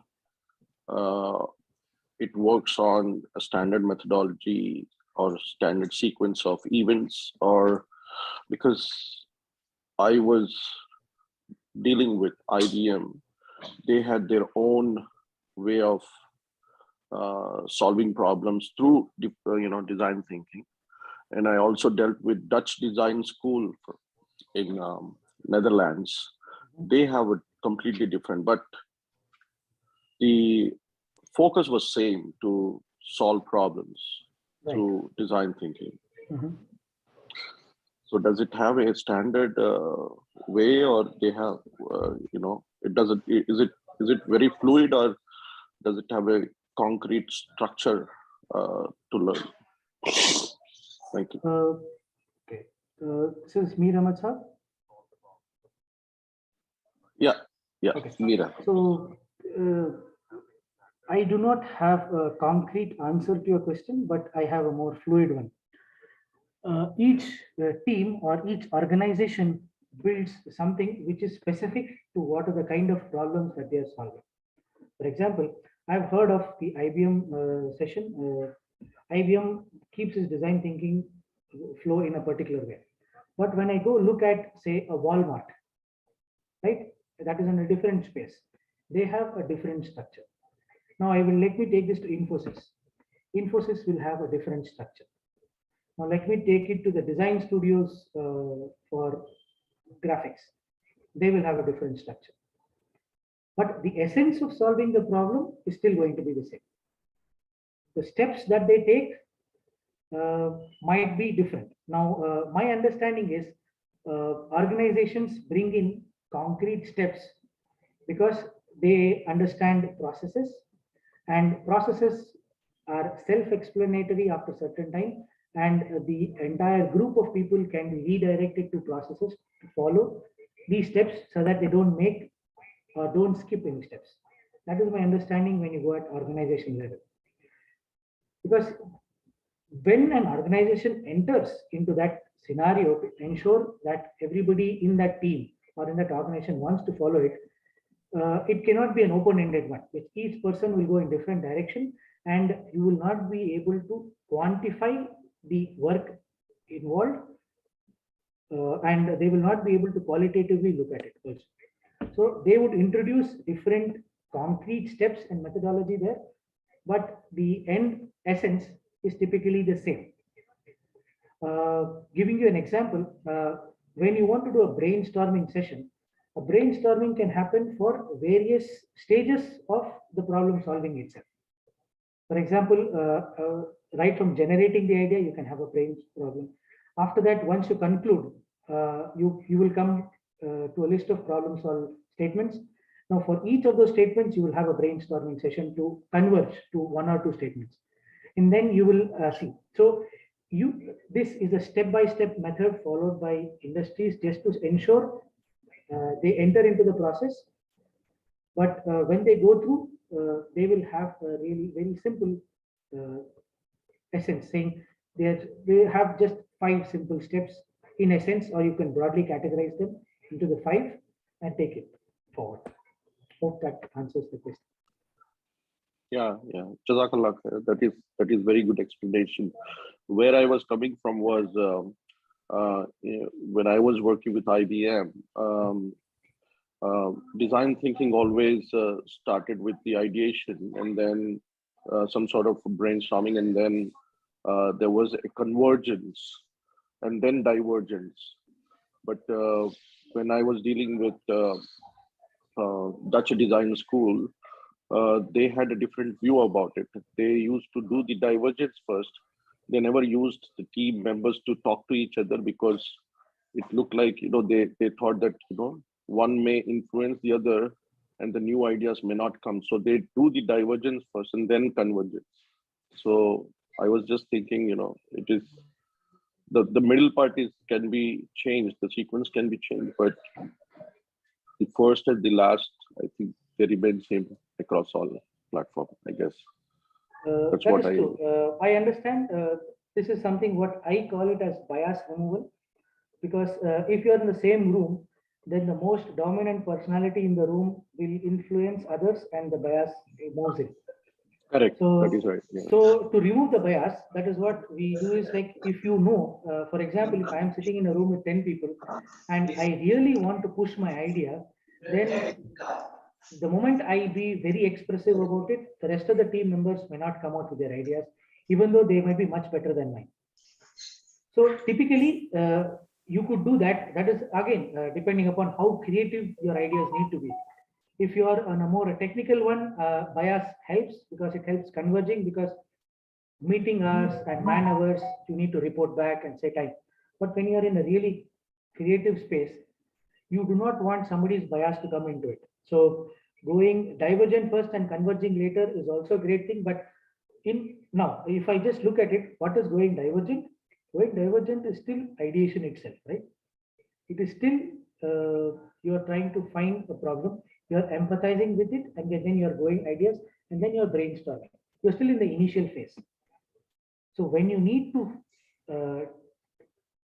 It works on a standard methodology or standard sequence of events, or because I was dealing with IBM, they had their own way of solving problems through design thinking. And I also dealt with Dutch design school in Netherlands. They have a completely different, but the focus was same, to solve problems through design thinking. So does it have a standard way, or they have it doesn't? Is it very fluid, or does it have a concrete structure to learn? Thank you. Okay. Since Meer Ahmed sir? Yeah. Okay. Meera. So I do not have a concrete answer to your question, but I have a more fluid one. Each team or each organization builds something which is specific to what are the kind of problems that they are solving. For example, I've heard of the IBM session. IBM keeps its design thinking flow in a particular way. But when I go look at, say, a Walmart, right, that is in a different space. They have a different structure. Now, let me take this to Infosys. Infosys will have a different structure. Now, let me take it to the design studios for graphics. They will have a different structure. But the essence of solving the problem is still going to be the same. The steps that they take might be different. Now, my understanding is organizations bring in concrete steps because they understand processes, and processes are self-explanatory after a certain time, and the entire group of people can be redirected to processes to follow these steps so that they don't make or don't skip any steps. That is my understanding when you go at organization level. Because when an organization enters into that scenario to ensure that everybody in that team or in that organization wants to follow it, it cannot be an open-ended one, which each person will go in different direction, and you will not be able to quantify the work involved, and they will not be able to qualitatively look at it also. So they would introduce different concrete steps and methodology there, but the end essence is typically the same. Giving you an example, when you want to do a brainstorming session, a brainstorming can happen for various stages of the problem solving itself. For example, right from generating the idea, you can have a brainstorming. After that, once you conclude, you will come to a list of problem solve statements. Now, for each of those statements, you will have a brainstorming session to converge to one or two statements, and then you will see. So, this is a step-by-step method followed by industries just to ensure they enter into the process. But when they go through, they will have a really very simple essence, saying they have just 5 simple steps in essence, or you can broadly categorize them into the 5 and take it forward. Hope that answers the question. Yeah. Jazakallah. That is very good explanation. Where I was coming from was when I was working with IBM. Design thinking always started with the ideation, and then some sort of brainstorming, and then there was a convergence, and then divergence. But when I was dealing with Dutch design school, they had a different view about it. They used to do the divergence first. They never used the team members to talk to each other, because it looked like, they thought that, one may influence the other and the new ideas may not come. So they do the divergence first and then convergence. So I was just thinking, it is the middle part can be changed, the sequence can be changed, but the first and the last, I think they remain same across all platforms, I guess. That's what I understand. This is something what I call it as bias removal, because if you're in the same room, then the most dominant personality in the room will influence others and the bias moves in. Correct. So, that is right. Yeah. So to remove the bias, that is what we do is like, if for example, if I am sitting in a room with 10 people and I really want to push my idea, then the moment I be very expressive about it, the rest of the team members may not come out with their ideas, even though they might be much better than mine. So typically, you could do that. That is again depending upon how creative your ideas need to be. If you are on a more technical one, bias helps because it helps converging, because meeting hours and man hours, you need to report back and say time. But when you are in a really creative space, you do not want somebody's bias to come into it. So going divergent first and converging later is also a great thing. But now, if I just look at it, what is going divergent? Going divergent is still ideation itself, right? It is still you are trying to find a problem, you are empathizing with it, and then you are going ideas, and then you are brainstorming. You're still in the initial phase. So when you need to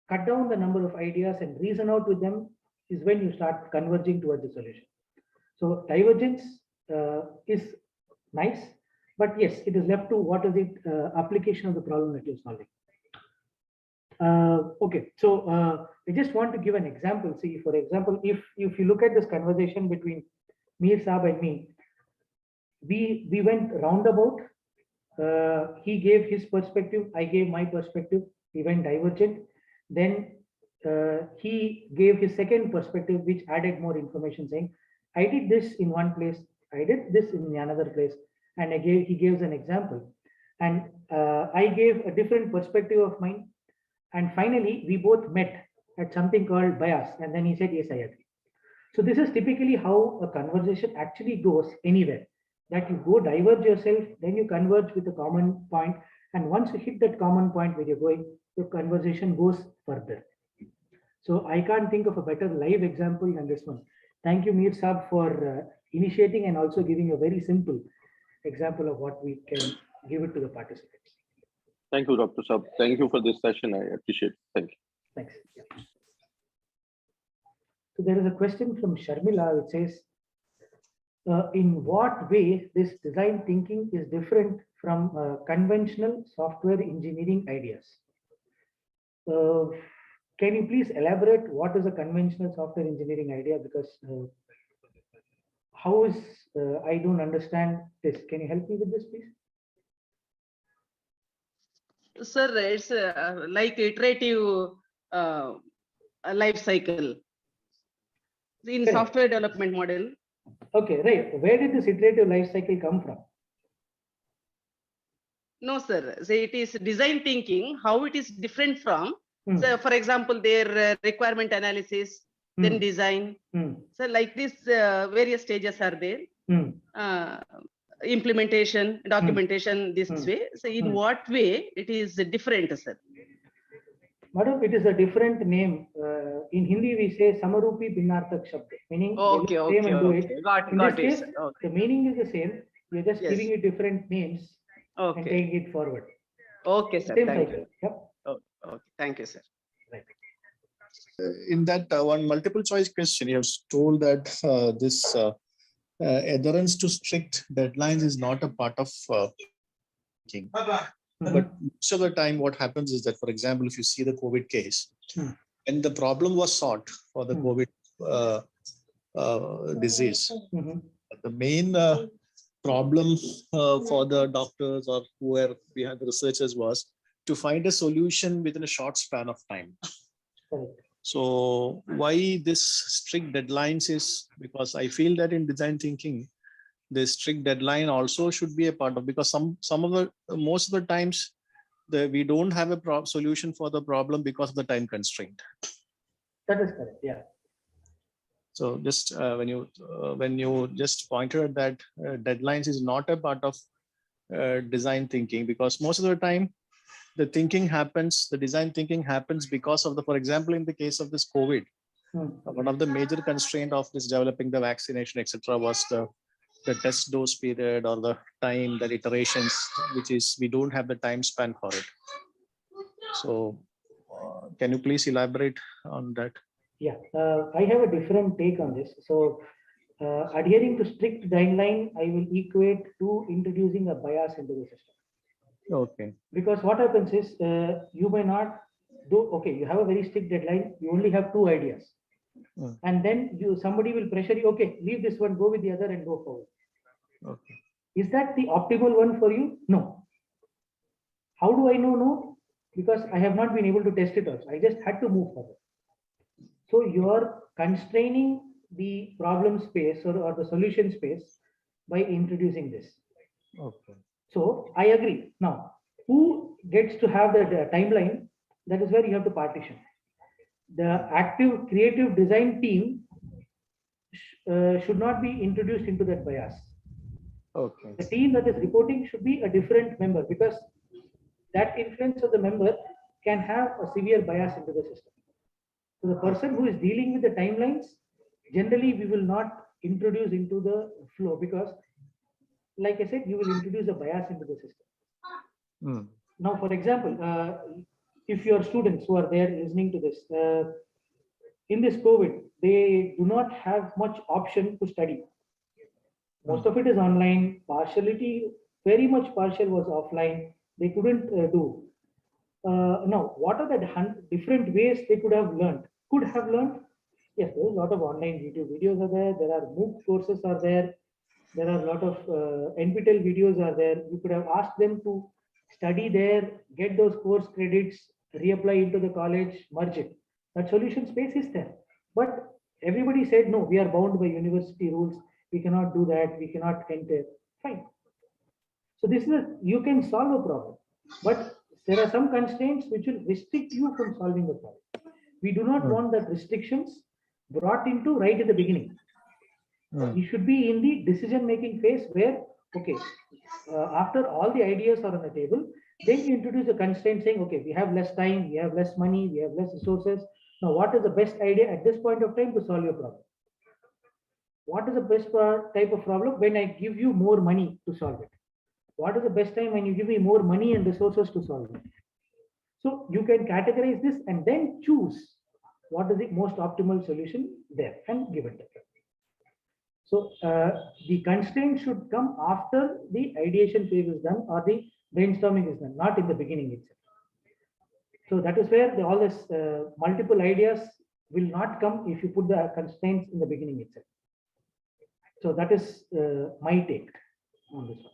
cut down the number of ideas and reason out with them is when you start converging towards the solution. So divergence is nice, but yes, it is left to what is the application of the problem that you're solving. Okay, so I just want to give an example. See, for example, if you look at this conversation between Meer Saab and me, we went roundabout. He gave his perspective, I gave my perspective. We went divergent. Then he gave his second perspective, which added more information, saying, I did this in one place, I did this in another place, and he gives an example. And I gave a different perspective of mine. And finally, we both met at something called bias. And then he said, yes, I agree. So this is typically how a conversation actually goes anywhere. That you go diverge yourself, then you converge with a common point. And once you hit that common point where you're going, your conversation goes further. So I can't think of a better live example than this one. Thank you, Meer Saab, for initiating and also giving a very simple example of what we can give it to the participants. Thank you, Dr. Saab. Thank you for this session. I appreciate it. Thank you. Thanks. Yeah. So there is a question from Sharmila which says, in what way this design thinking is different from conventional software engineering ideas? Can you please elaborate what is a conventional software engineering idea? Because how is, I don't understand this. Can you help me with this, please? Sir, it's like iterative life cycle in Correct. software development model. Okay, right. Where did this iterative life cycle come from? No, sir. So it is design thinking, how it is different from, Hmm. so for example, their requirement analysis, then design. So like this, various stages are there. Implementation, documentation this way. So in what way it is different, sir? Madam, it is a different name. In Hindi, we say Samarupi Binarthak Shabd, meaning Okay, they look same okay, and do okay. it. Got In it, this case, sir. Okay. the meaning is the same. We are just Yes. giving it different names and Okay. taking it forward. Okay, sir. Same Thank cycle. you. Yep. Okay. Thank you, sir. Right. In that one multiple choice question, you have told that this adherence to strict deadlines is not a part of thinking. But most of the time, what happens is that, for example, if you see the COVID case, and the problem was sought for the COVID disease, the main problem for the doctors or whoever behind the researchers was to find a solution within a short span of time. So why this strict deadlines is because I feel that in design thinking, the strict deadline also should be a part of, because most of the times we don't have a solution for the problem because of the time constraint. That is correct. Yeah. So just when you just pointed that deadlines is not a part of design thinking, because most of the time the thinking happens, the design thinking happens because of the, for example, in the case of this COVID, one of the major constraint of this developing the vaccination, etc., was the test dose period or the time, the iterations, which is we don't have the time span for it. So can you please elaborate on that? Yeah, I have a different take on this. So adhering to strict guideline, I will equate to introducing a bias into the system. Okay. Because what happens is you may not do, okay, you have a very strict deadline, you only have 2 ideas. And then somebody will pressure you, okay, leave this one, go with the other and go forward. Okay. Is that the optimal one for you? No. How do I know no? Because I have not been able to test it also. I just had to move forward. So you are constraining the problem space or the solution space by introducing this. Okay. So I agree. Now, who gets to have the timeline? That is where you have to partition. The active creative design team should not be introduced into that bias. Okay. The team that is reporting should be a different member, because that influence of the member can have a severe bias into the system. So the person who is dealing with the timelines, generally we will not introduce into the flow, because like I said, you will introduce a bias into the system. Now, for example, if your students who are there listening to this, in this COVID, they do not have much option to study. Most of it is online, partiality, very much partial was offline. They couldn't do. Now, what are the different ways they could have learned? Could have learned? Yes, there is a lot of online YouTube videos are there. There are MOOC courses are there. There are a lot of NPTEL videos are there. You could have asked them to study there, get those course credits, reapply into the college, merge it. That solution space is there. But everybody said, no, we are bound by university rules. We cannot do that. We cannot enter. Fine. So this is you can solve a problem, but there are some constraints which will restrict you from solving the problem. We do not want that restrictions brought into right at the beginning. You should be in the decision-making phase where, okay, after all the ideas are on the table, then you introduce a constraint saying, okay, we have less time, we have less money, we have less resources. Now, what is the best idea at this point of time to solve your problem? What is the best type of problem when I give you more money to solve it? What is the best time when you give me more money and resources to solve it? So you can categorize this and then choose what is the most optimal solution there and give it. So the constraint should come after the ideation phase is done or the brainstorming is done, not in the beginning itself. So that is where all this multiple ideas will not come if you put the constraints in the beginning itself. So that is my take on this one.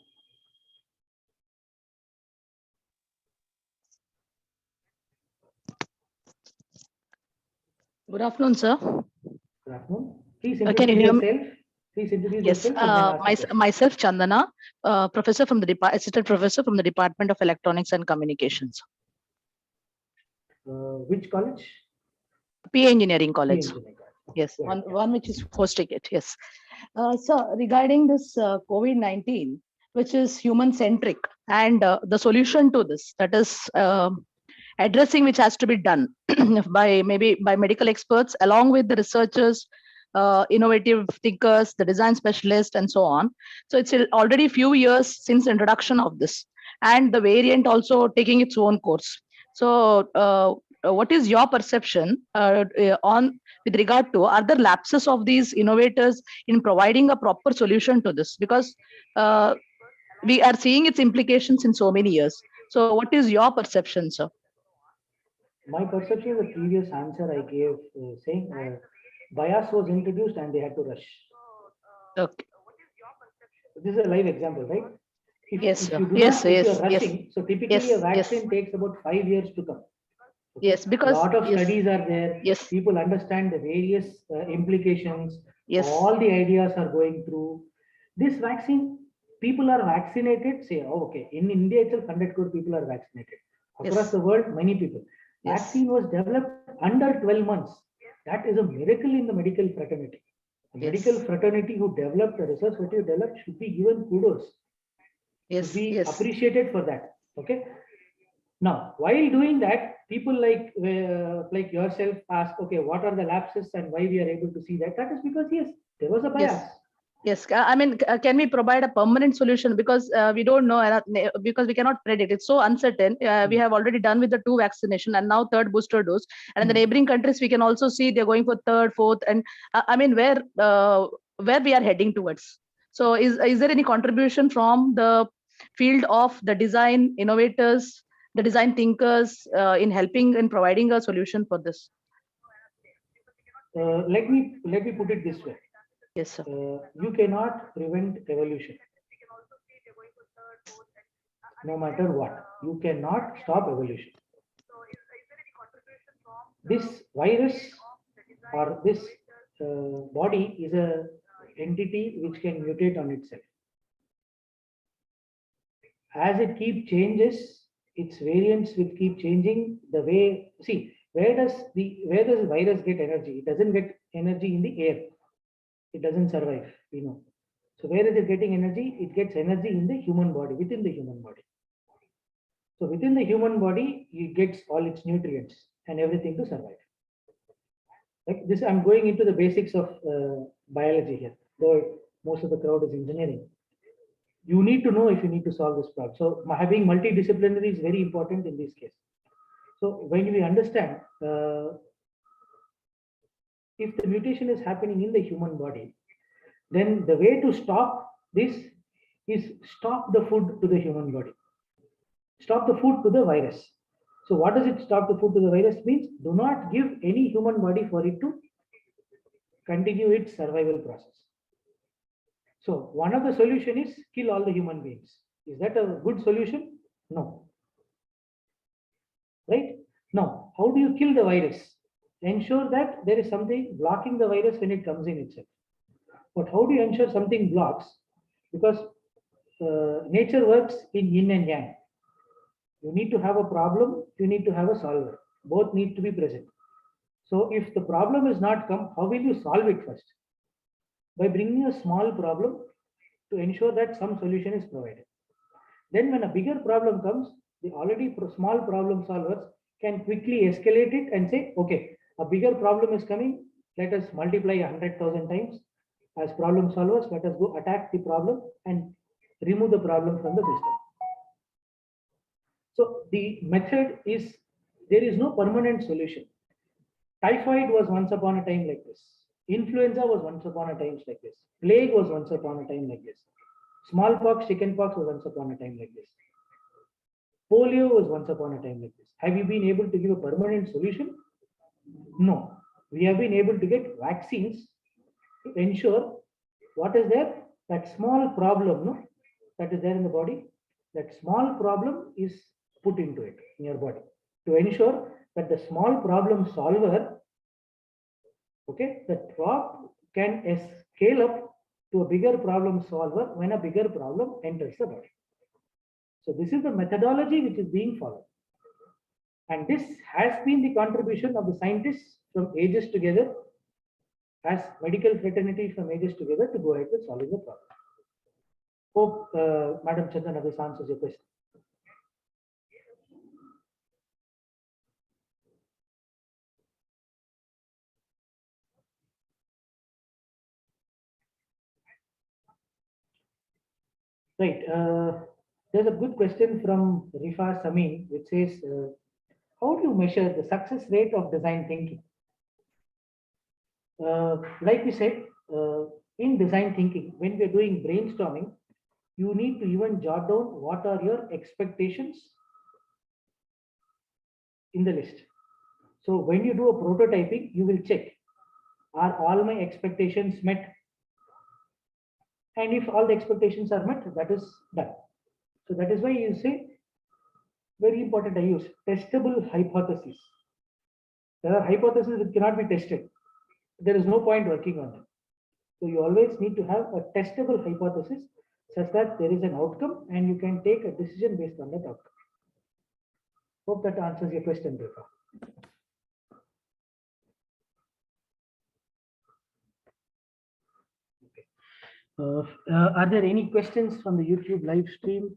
Good afternoon, sir. Good afternoon. Please Can introduce you hear me? yourself. Please introduce Yes, yourself and then ask the question. myself, Chandana, professor from the assistant professor from the Department of Electronics and Communications. Which college? PA Engineering College. Engineering College. Yes, Right. one which is hosting it. Yes. So regarding this COVID-19, which is human-centric, and the solution to this, that is addressing which has to be done by medical experts along with the researchers, innovative thinkers, the design specialists, and so on. So it's already few years since introduction of this, and the variant also taking its own course. So what is your perception on with regard to other lapses of these innovators in providing a proper solution to this? Because we are seeing its implications in so many years. So what is your perception, sir? My perception of the previous answer I gave, saying bias was introduced and they had to rush. Okay. This is a live example, right? Yes, if you are rushing, so typically a vaccine takes about 5 years to come. Okay? Yes, because a lot of studies are there. Yes. People understand the various implications. Yes. All the ideas are going through. This vaccine, people are vaccinated. Say, oh, okay, in India itself, 100 crore people are vaccinated. Across the world, many people. Yes. Vaccine was developed under 12 months. That is a miracle in the medical fraternity. The medical fraternity who developed the research, what you developed, should be given kudos. Yes. Should be appreciated for that. Okay. Now, while doing that, people like yourself ask, okay, what are the lapses and why we are able to see that? That is because, yes, there was a bias. Yes, I mean, can we provide a permanent solution? Because we don't know, because we cannot predict. It's so uncertain. We have already done with the 2 vaccination and now 3rd booster dose. And in the neighboring countries, we can also see they're going for 3rd, 4th. And I mean, where we are heading towards. So is there any contribution from the field of the design innovators, the design thinkers in helping and providing a solution for this? Let me put it this way. Yes, sir. You cannot prevent evolution. No matter what, you cannot stop evolution. This virus or this body is a entity which can mutate on itself. As it keeps changes, its variants will keep changing the way. See, where does virus get energy? It doesn't get energy in the air. It doesn't survive, we know. So where is it getting energy? It gets energy in the human body, within the human body. So within the human body, it gets all its nutrients and everything to survive. Like this, I'm going into the basics of biology here, though most of the crowd is engineering. You need to know if you need to solve this problem. So having multidisciplinary is very important in this case. So when we understand if the mutation is happening in the human body, then the way to stop this is stop the food to the human body. Stop the food to the virus. So what does it stop the food to the virus means? Do not give any human body for it to continue its survival process. So one of the solution is kill all the human beings. Is that a good solution? No. Right? Now, how do you kill the virus? Ensure that there is something blocking the virus when it comes in itself. But how do you ensure something blocks? Because nature works in yin and yang. You need to have a problem, you need to have a solver. Both need to be present. So if the problem is not come, how will you solve it first? By bringing a small problem to ensure that some solution is provided. Then when a bigger problem comes, the already small problem solvers can quickly escalate it and say, okay, a bigger problem is coming, let us multiply 100,000 times. As problem solvers, let us go attack the problem and remove the problem from the system. So the method is, there is no permanent solution. Typhoid was once upon a time like this. Influenza was once upon a time like this. Plague was once upon a time like this. Smallpox, chickenpox was once upon a time like this. Polio was once upon a time like this. Have you been able to give a permanent solution? No. We have been able to get vaccines to ensure what is there, that small problem, no, that is there in the body, that small problem is put into it in your body to ensure that the small problem solver Okay, the top can scale up to a bigger problem solver when a bigger problem enters the body. So this is the methodology which is being followed. And this has been the contribution of the scientists from ages together, as medical fraternity from ages together, to go ahead with solving the problem. Hope, Madam Chandana, this answers your question. Right. There's a good question from Rifa Samin, which says, how do you measure the success rate of design thinking? Like we said, in design thinking, when we're doing brainstorming, you need to even jot down what are your expectations in the list. So when you do a prototyping, you will check, are all my expectations met? And if all the expectations are met, that is done. So that is why you say, very important, I use testable hypothesis. There are hypotheses that cannot be tested. There is no point working on them. So you always need to have a testable hypothesis such that there is an outcome and you can take a decision based on that outcome. Hope that answers your question, Rekha. Are there any questions from the YouTube live stream?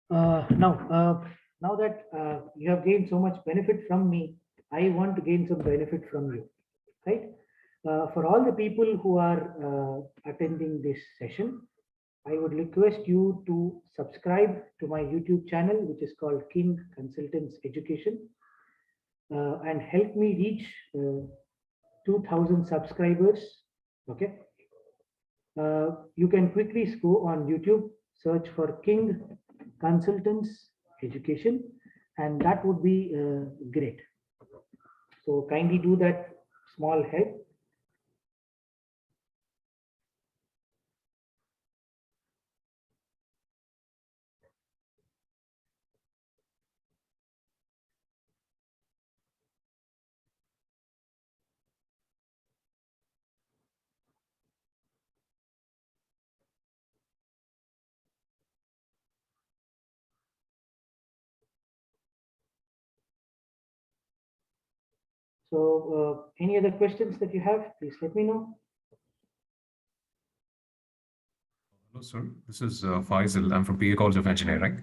Now that you have gained so much benefit from me, I want to gain some benefit from you, right? For all the people who are attending this session, I would request you to subscribe to my YouTube channel, which is called King Consultants Education, and help me reach 2,000 subscribers. Okay. You can quickly go on YouTube, search for King Consultants Education, and that would be great. So kindly do that small help. So any other questions that you have, please let me know. Hello, sir. This is Faisal. I'm from PA College of Engineering.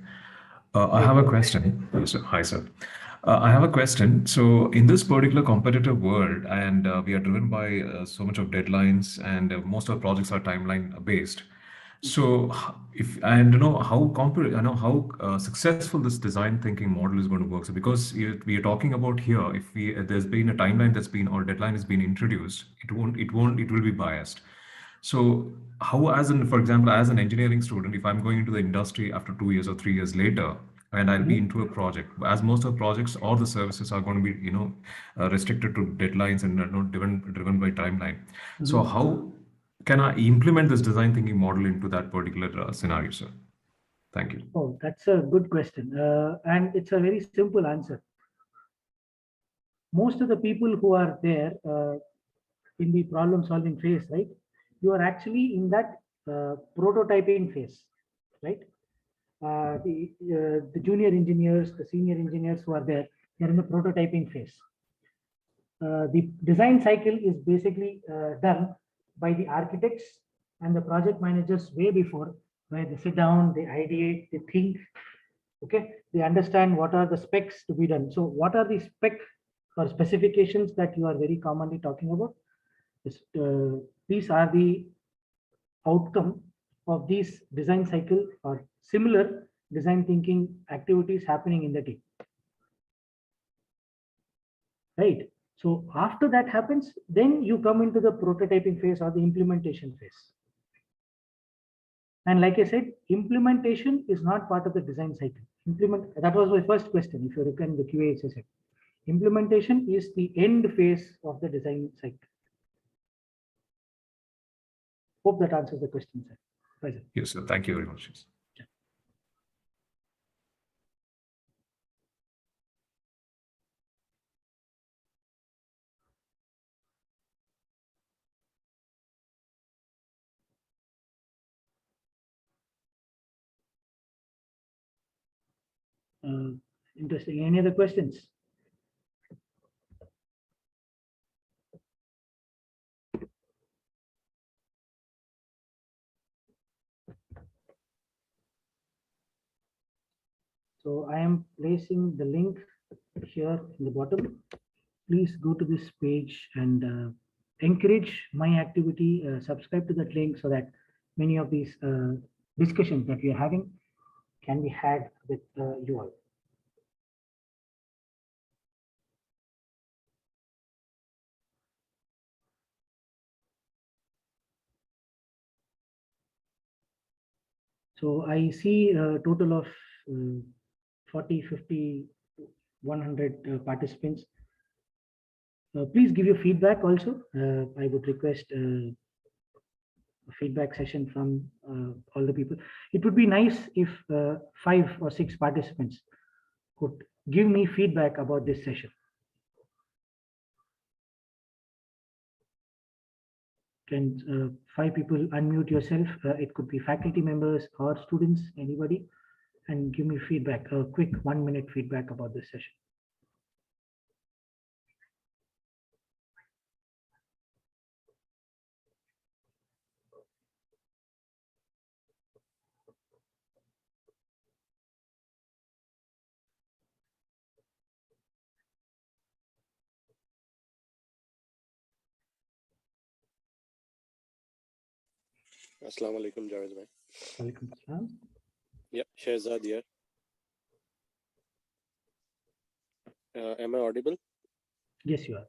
I have a question. Yes, sir. Hi, sir. I have a question. So in this particular competitive world, and we are driven by so much of deadlines, and most of the projects are timeline based. So if and how successful this design thinking model is going to work. So because we are talking about here, if there's been a timeline that's been or deadline has been introduced, it will be biased. So how, for example, as an engineering student, if I'm going into the industry after 2 years or 3 years later, and I'll be into a project, as most of the projects or the services are going to be, restricted to deadlines and not driven by timeline. So how can I implement this design thinking model into that particular scenario, sir? Thank you. Oh, that's a good question. And it's a very simple answer. Most of the people who are there in the problem solving phase, right? You are actually in that prototyping phase, right? The junior engineers, the senior engineers who are there, they're in the prototyping phase. The design cycle is basically done by the architects and the project managers way before, where they sit down, they ideate, they think, okay, they understand what are the specs to be done. So what are the spec or specifications that you are very commonly talking about? These are the outcome of these design cycle or similar design thinking activities happening in the team. Right. So after that happens, then you come into the prototyping phase or the implementation phase. And like I said, implementation is not part of the design cycle. That was my first question. If you look in the QA session, implementation is the end phase of the design cycle. Hope that answers the question, sir. Faisal. Yes, sir. Thank you very much. Interesting. Any other questions? So I am placing the link here in the bottom. Please go to this page and encourage my activity. Subscribe to that link so that many of these discussions that we are having can be had with you all. So I see a total of 40, 50, 100 participants. Please give your feedback also. I would request a feedback session from all the people. It would be nice if 5 or 6 participants could give me feedback about this session. Can 5 people unmute yourself? It could be faculty members or students, anybody, and give me feedback, a quick 1-minute feedback about this session. Assalamu alaikum, Javed bhai. Walaikum assalam. Yeah, Shehzad here. Am I audible? Yes, you are.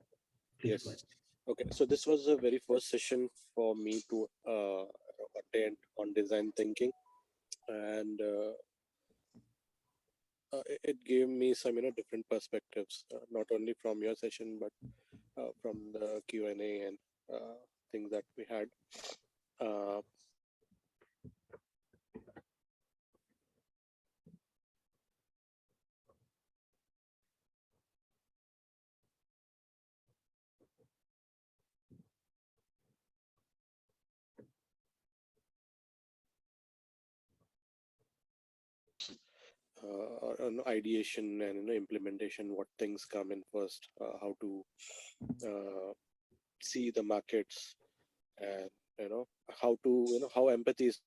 Please Yes. go ahead. Okay, so this was the very first session for me to attend on design thinking, and it gave me some different perspectives, not only from your session but from the Q&A and things that we had. Ideation and implementation, what things come in first, how to see the markets, and how to how empathy is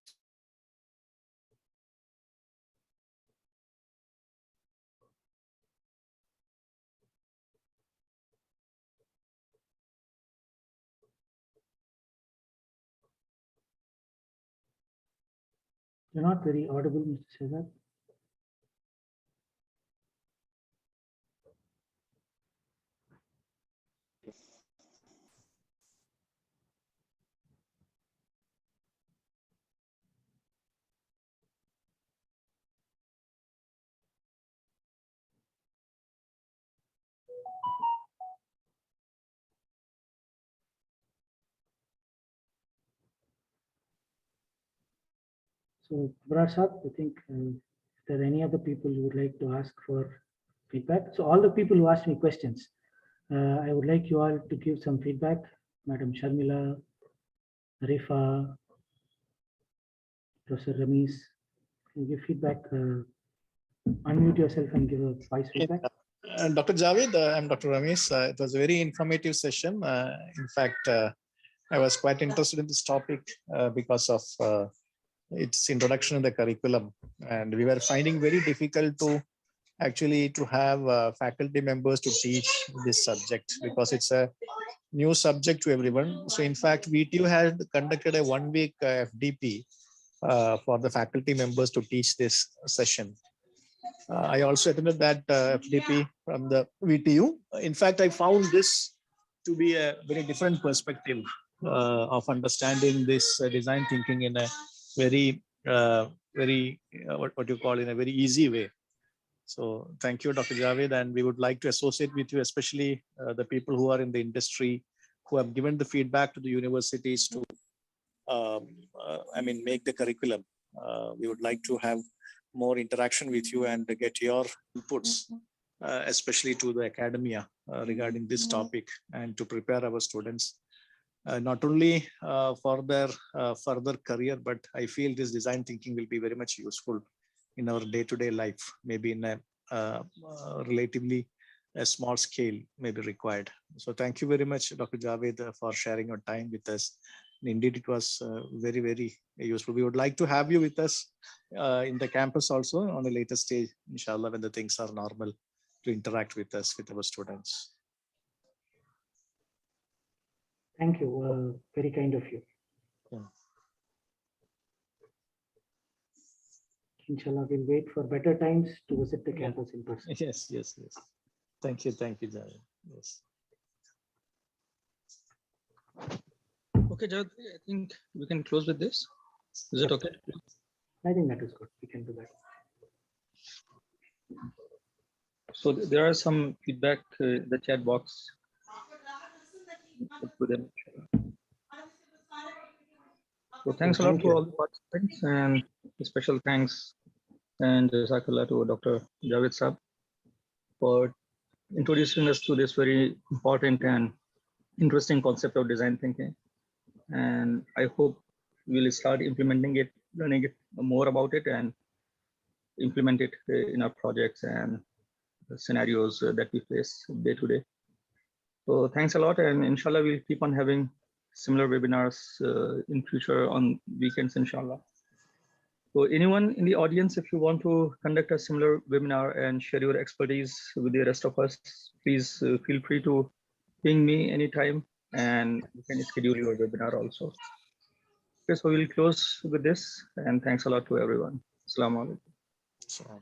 You're not very audible, Mr. Shehzad. So, Prasad, I think if there are any other people who would like to ask for feedback. So all the people who asked me questions, I would like you all to give some feedback. Madam Sharmila, Rifa, Professor Ramis, can you give feedback? Unmute yourself and give a voice feedback. Dr. Javed, I'm Dr. Ramis. It was a very informative session. In fact, I was quite interested in this topic because of its introduction in the curriculum, and we were finding very difficult to actually to have faculty members to teach this subject because it's a new subject to everyone. So in fact, VTU had conducted a 1-week FDP for the faculty members to teach this session. I also attended that FDP from the VTU. In fact, I found this to be a very different perspective of understanding this design thinking in a very, what you call in a very easy way. So thank you, Dr. Javed, and we would like to associate with you, especially the people who are in the industry, who have given the feedback to the universities to make the curriculum. We would like to have more interaction with you and get your inputs, especially to the academia regarding this topic, and to prepare our students not only for their further career, but I feel this design thinking will be very much useful in our day-to-day life, maybe in a relatively a small scale may be required. So thank you very much, Dr. Javed, for sharing your time with us. Indeed, it was very, very useful. We would like to have you with us in the campus also on a later stage, inshallah, when the things are normal, to interact with us, with our students. Thank you. Very kind of you. Yeah. Inshallah, we'll wait for better times to visit the campus in person. Yes, yes, yes. Thank you, Javed. Yes. Okay, Javed, I think we can close with this. Is it okay? I think that is good. We can do that. So there are some feedback in the chat box. So thanks a lot to all the participants, and a special thanks and jazakallah to Dr. Javed Saab for introducing us to this very important and interesting concept of design thinking. And I hope we'll start implementing it, learning it more about it, and implement it in our projects and the scenarios that we face day to day. So thanks a lot, and inshallah we'll keep on having similar webinars in future on weekends, inshallah. So anyone in the audience, if you want to conduct a similar webinar and share your expertise with the rest of us, please feel free to ping me anytime, and you can schedule your webinar also. Okay, so we'll close with this, and thanks a lot to everyone. Assalamu alaikum.